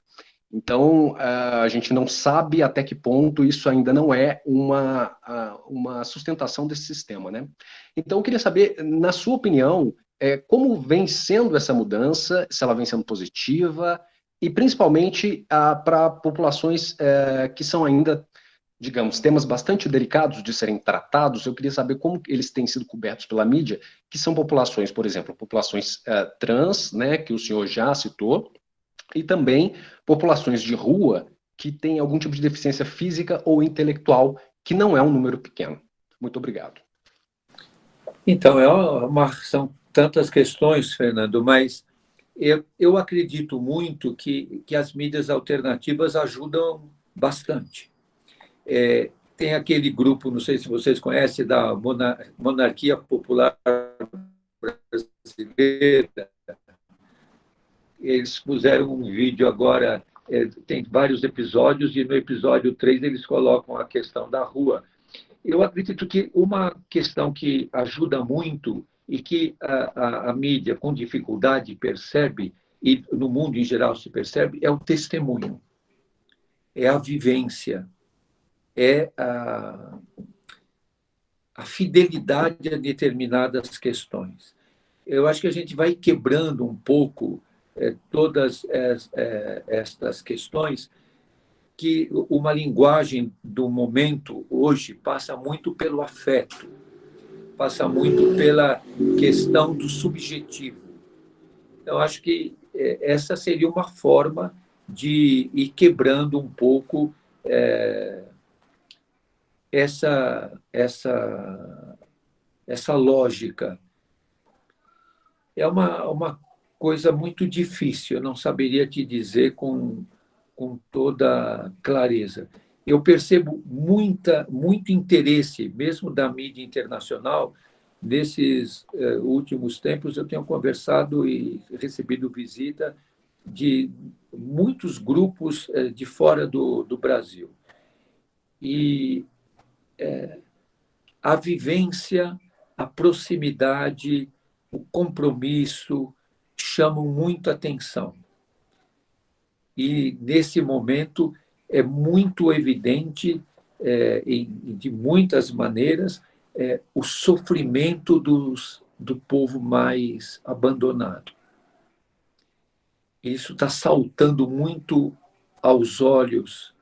Então, a gente não sabe até que ponto isso ainda não é uma sustentação desse sistema, né? Então, eu queria saber, na sua opinião, como vem sendo essa mudança, se ela vem sendo positiva, e principalmente para populações que são ainda, digamos, temas bastante delicados de serem tratados. Eu queria saber como eles têm sido cobertos pela mídia, que são populações, por exemplo, populações trans, né, que o senhor já citou, e também populações de rua que têm algum tipo de deficiência física ou intelectual, que não é um número pequeno. Muito obrigado. Então, são tantas questões, Fernando, mas eu acredito muito que as mídias alternativas ajudam bastante. Tem aquele grupo, não sei se vocês conhecem, da Monarquia Popular Brasileira. Eles puseram um vídeo agora, tem vários episódios, e no episódio 3 eles colocam a questão da rua. Eu acredito que uma questão que ajuda muito e que a mídia com dificuldade percebe, e no mundo em geral se percebe, é o testemunho, é a vivência, é a fidelidade a determinadas questões. Eu acho que a gente vai quebrando um pouco todas estas questões, que uma linguagem do momento hoje passa muito pelo afeto, passa muito pela questão do subjetivo. Eu acho que essa seria uma forma de ir quebrando um pouco essa lógica. É uma coisa muito difícil, eu não saberia te dizer com toda clareza. Eu percebo muito interesse, mesmo da mídia internacional. Nesses últimos tempos, eu tenho conversado e recebido visita de muitos grupos de fora do Brasil. E a vivência, a proximidade, o compromisso chamam muito atenção. E, nesse momento, é muito evidente, de muitas maneiras, o sofrimento do povo mais abandonado. Isso está saltando muito aos olhos,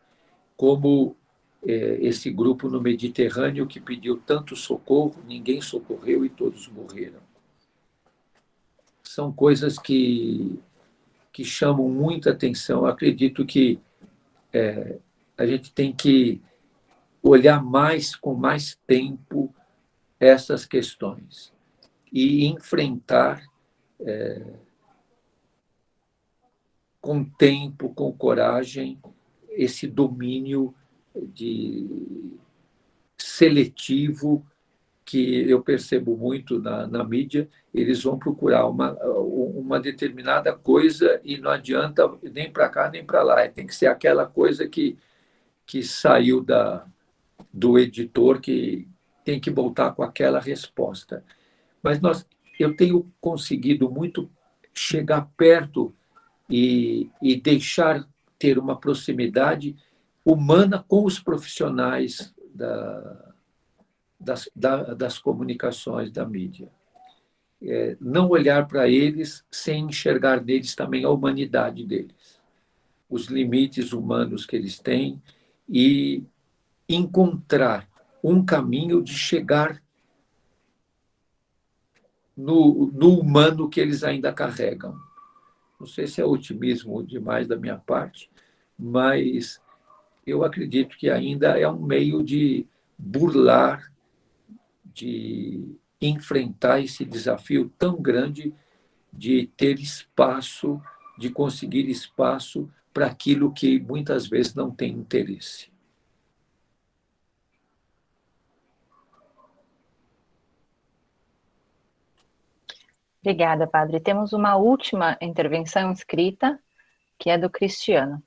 como esse grupo no Mediterrâneo que pediu tanto socorro, ninguém socorreu e todos morreram. São coisas que chamam muita atenção. Eu acredito que a gente tem que olhar com mais tempo essas questões e enfrentar com tempo, com coragem, esse domínio seletivo que eu percebo muito na mídia. Eles vão procurar uma determinada coisa e não adianta nem para cá nem para lá. Tem que ser aquela coisa que saiu do editor, que tem que voltar com aquela resposta. Mas eu tenho conseguido muito chegar perto e deixar ter uma proximidade humana com os profissionais das comunicações, da mídia. Não olhar para eles sem enxergar neles também a humanidade deles, os limites humanos que eles têm, e encontrar um caminho de chegar no humano que eles ainda carregam. Não sei se é otimismo demais da minha parte, mas eu acredito que ainda é um meio de burlar, de enfrentar esse desafio tão grande de ter espaço, de conseguir espaço para aquilo que muitas vezes não tem interesse. Obrigada, padre. Temos uma última intervenção escrita, que é do Cristiano.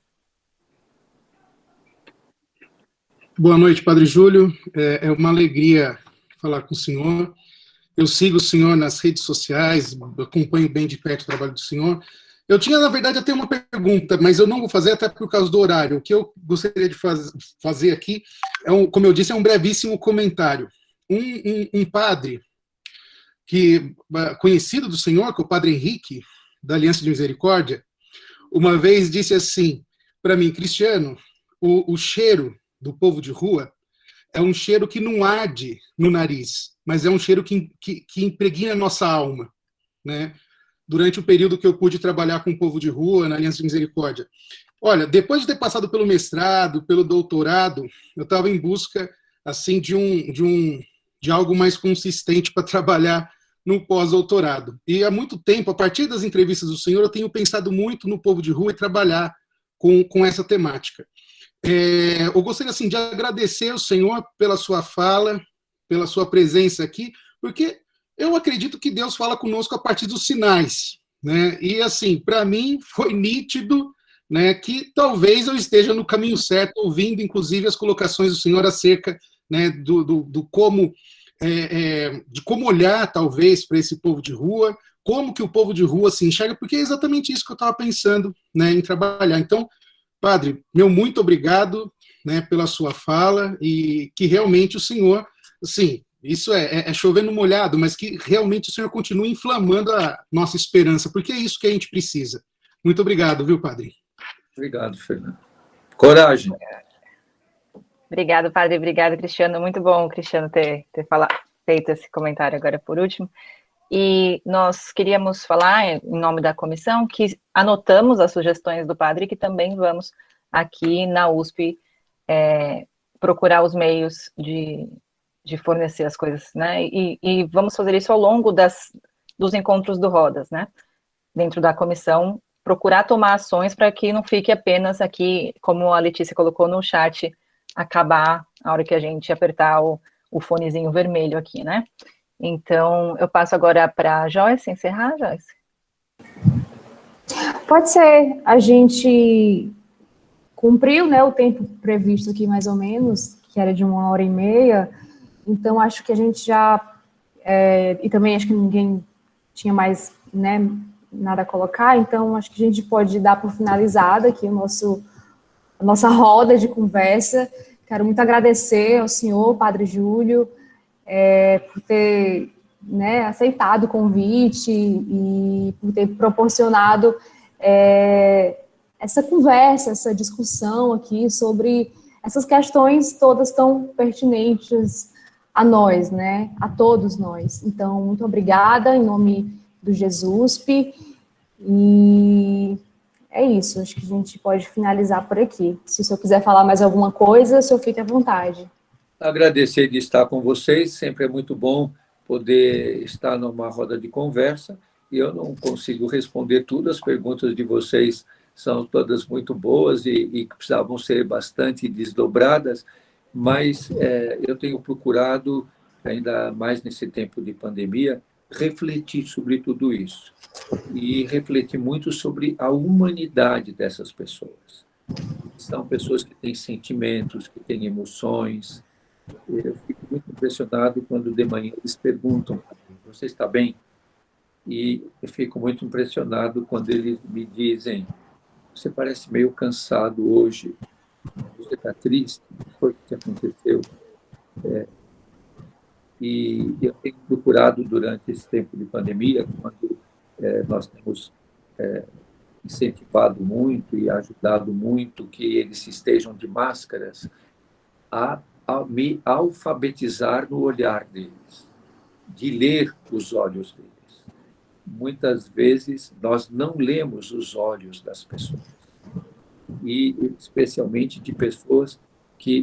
Boa noite, Padre Júlio. É uma alegria falar com o senhor. Eu sigo o senhor nas redes sociais, acompanho bem de perto o trabalho do senhor. Eu tinha, na verdade, até uma pergunta, mas eu não vou fazer até por causa do horário. O que eu gostaria de fazer aqui, como eu disse, é um brevíssimo comentário. Um padre conhecido do senhor, que é o Padre Henrique, da Aliança de Misericórdia, uma vez disse assim para mim: Cristiano, o cheiro do povo de rua é um cheiro que não arde no nariz, mas é um cheiro que impregna a nossa alma, né? Durante o período que eu pude trabalhar com o povo de rua, na Aliança de Misericórdia. Olha, depois de ter passado pelo mestrado, pelo doutorado, eu estava em busca, assim, de algo mais consistente para trabalhar no pós-doutorado. E há muito tempo, a partir das entrevistas do senhor, eu tenho pensado muito no povo de rua e trabalhar com essa temática. Eu gostaria, assim, de agradecer ao senhor pela sua fala, pela sua presença aqui, porque eu acredito que Deus fala conosco a partir dos sinais, né? E, assim, para mim foi nítido, né, que talvez eu esteja no caminho certo, ouvindo, inclusive, as colocações do senhor acerca, né, do como, de como olhar, talvez, para esse povo de rua, como que o povo de rua se enxerga, porque é exatamente isso que eu estava pensando, né, em trabalhar. Então, padre, meu muito obrigado, né, pela sua fala, e que realmente o senhor, assim, isso é chover no molhado, mas que realmente o senhor continue inflamando a nossa esperança, porque é isso que a gente precisa. Muito obrigado, viu, padre? Obrigado, Fernando. Coragem. Obrigado, padre. Obrigado, Cristiano. Muito bom, Cristiano, ter feito esse comentário agora por último. E nós queríamos falar, em nome da comissão, que anotamos as sugestões do padre e que também vamos aqui na USP procurar os meios de fornecer as coisas, né? E vamos fazer isso ao longo dos encontros do Rodas, né? Dentro da comissão, procurar tomar ações para que não fique apenas aqui, como a Letícia colocou no chat, acabar a hora que a gente apertar o fonezinho vermelho aqui, né? Então, eu passo agora para a Joyce, encerrar, Joyce? Pode ser. A gente cumpriu, né, o tempo previsto aqui, mais ou menos, que era de 1h30, então acho que a gente já... e também acho que ninguém tinha mais, né, nada a colocar, então acho que a gente pode dar por finalizada aqui a nossa roda de conversa. Quero muito agradecer ao senhor, Padre Júlio, por ter, né, aceitado o convite e por ter proporcionado essa conversa, essa discussão aqui sobre essas questões todas tão pertinentes a nós, né, a todos nós. Então, muito obrigada em nome do JesusP, e é isso, acho que a gente pode finalizar por aqui. Se o senhor quiser falar mais alguma coisa, o senhor fique à vontade. Agradecer de estar com vocês, sempre é muito bom poder estar numa roda de conversa, e eu não consigo responder tudo, as perguntas de vocês são todas muito boas e precisavam ser bastante desdobradas, mas eu tenho procurado, ainda mais nesse tempo de pandemia, refletir sobre tudo isso, e refletir muito sobre a humanidade dessas pessoas. São pessoas que têm sentimentos, que têm emoções. Eu fico muito impressionado quando de manhã eles perguntam: você está bem? E eu fico muito impressionado quando eles me dizem: você parece meio cansado hoje, você está triste, o que foi que aconteceu? E eu tenho procurado, durante esse tempo de pandemia, quando nós temos incentivado muito e ajudado muito que eles estejam de máscaras, a me alfabetizar no olhar deles, de ler os olhos deles. Muitas vezes nós não lemos os olhos das pessoas, e especialmente de pessoas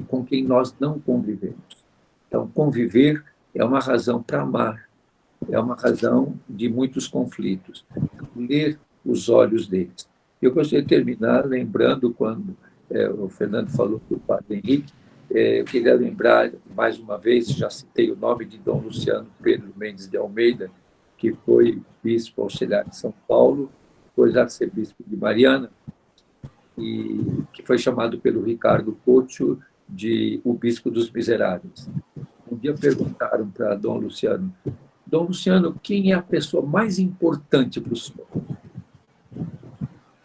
com quem nós não convivemos. Então, conviver é uma razão para amar, é uma razão de muitos conflitos. Ler os olhos deles. Eu gostaria de terminar lembrando, quando o Fernando falou do Padre Henrique, eu queria lembrar, mais uma vez, já citei o nome de Dom Luciano Pedro Mendes de Almeida, que foi bispo auxiliar de São Paulo, depois arcebispo de Mariana, e que foi chamado pelo Ricardo Couto de o bispo dos miseráveis. Um dia perguntaram para Dom Luciano, quem é a pessoa mais importante para o senhor?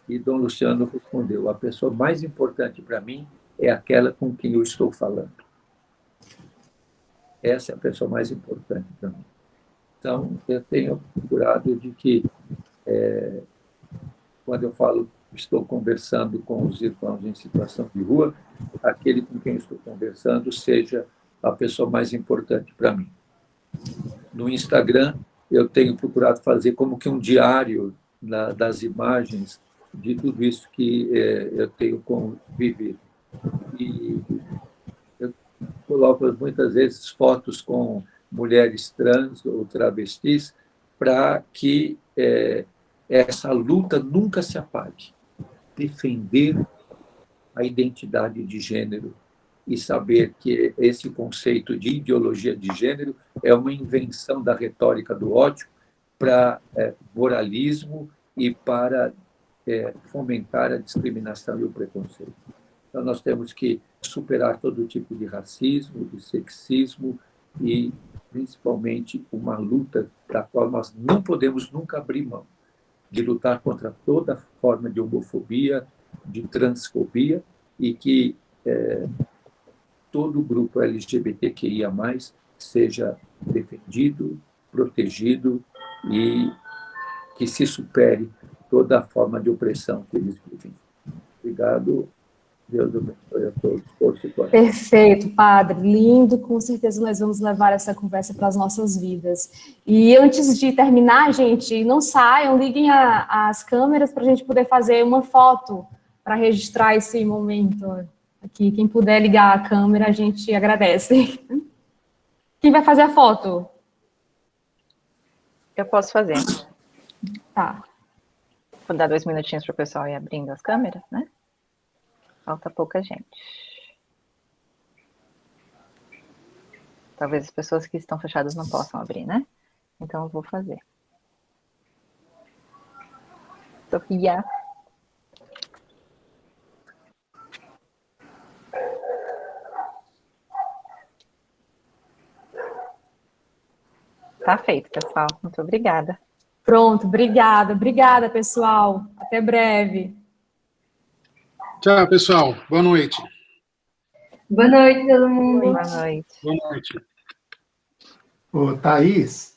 E Dom Luciano respondeu, a pessoa mais importante para mim é aquela com quem eu estou falando. Essa é a pessoa mais importante para mim. Então, eu tenho procurado de que, quando eu falo, estou conversando com os irmãos em situação de rua, aquele com quem estou conversando seja a pessoa mais importante para mim. No Instagram, eu tenho procurado fazer como que um diário das imagens de tudo isso que eu tenho convivido. E eu coloco muitas vezes fotos com mulheres trans ou travestis para que essa luta nunca se apague. Defender a identidade de gênero e saber que esse conceito de ideologia de gênero é uma invenção da retórica do ódio para moralismo e para fomentar a discriminação e o preconceito. Então, nós temos que superar todo tipo de racismo, de sexismo e, principalmente, uma luta da qual nós não podemos nunca abrir mão, de lutar contra toda forma de homofobia, de transfobia, e que todo o grupo LGBTQIA+, seja defendido, protegido e que se supere toda a forma de opressão que eles vivem. Obrigado. Deus abençoe a todos. Perfeito, Padre. Lindo. Com certeza nós vamos levar essa conversa para as nossas vidas. E antes de terminar, gente, não saiam, liguem as câmeras para a gente poder fazer uma foto para registrar esse momento aqui. Quem puder ligar a câmera, a gente agradece. Quem vai fazer a foto? Eu posso fazer. Tá. Vou dar 2 minutinhos para o pessoal ir abrindo as câmeras, né? Falta pouca gente. Talvez as pessoas que estão fechadas não possam abrir, né? Então eu vou fazer. Sofia. Tá feito, pessoal. Muito obrigada. Pronto, obrigada. Obrigada, pessoal. Até breve. Tchau, pessoal. Boa noite. Boa noite, todo mundo. Boa noite. Boa noite. Ô, Thaís,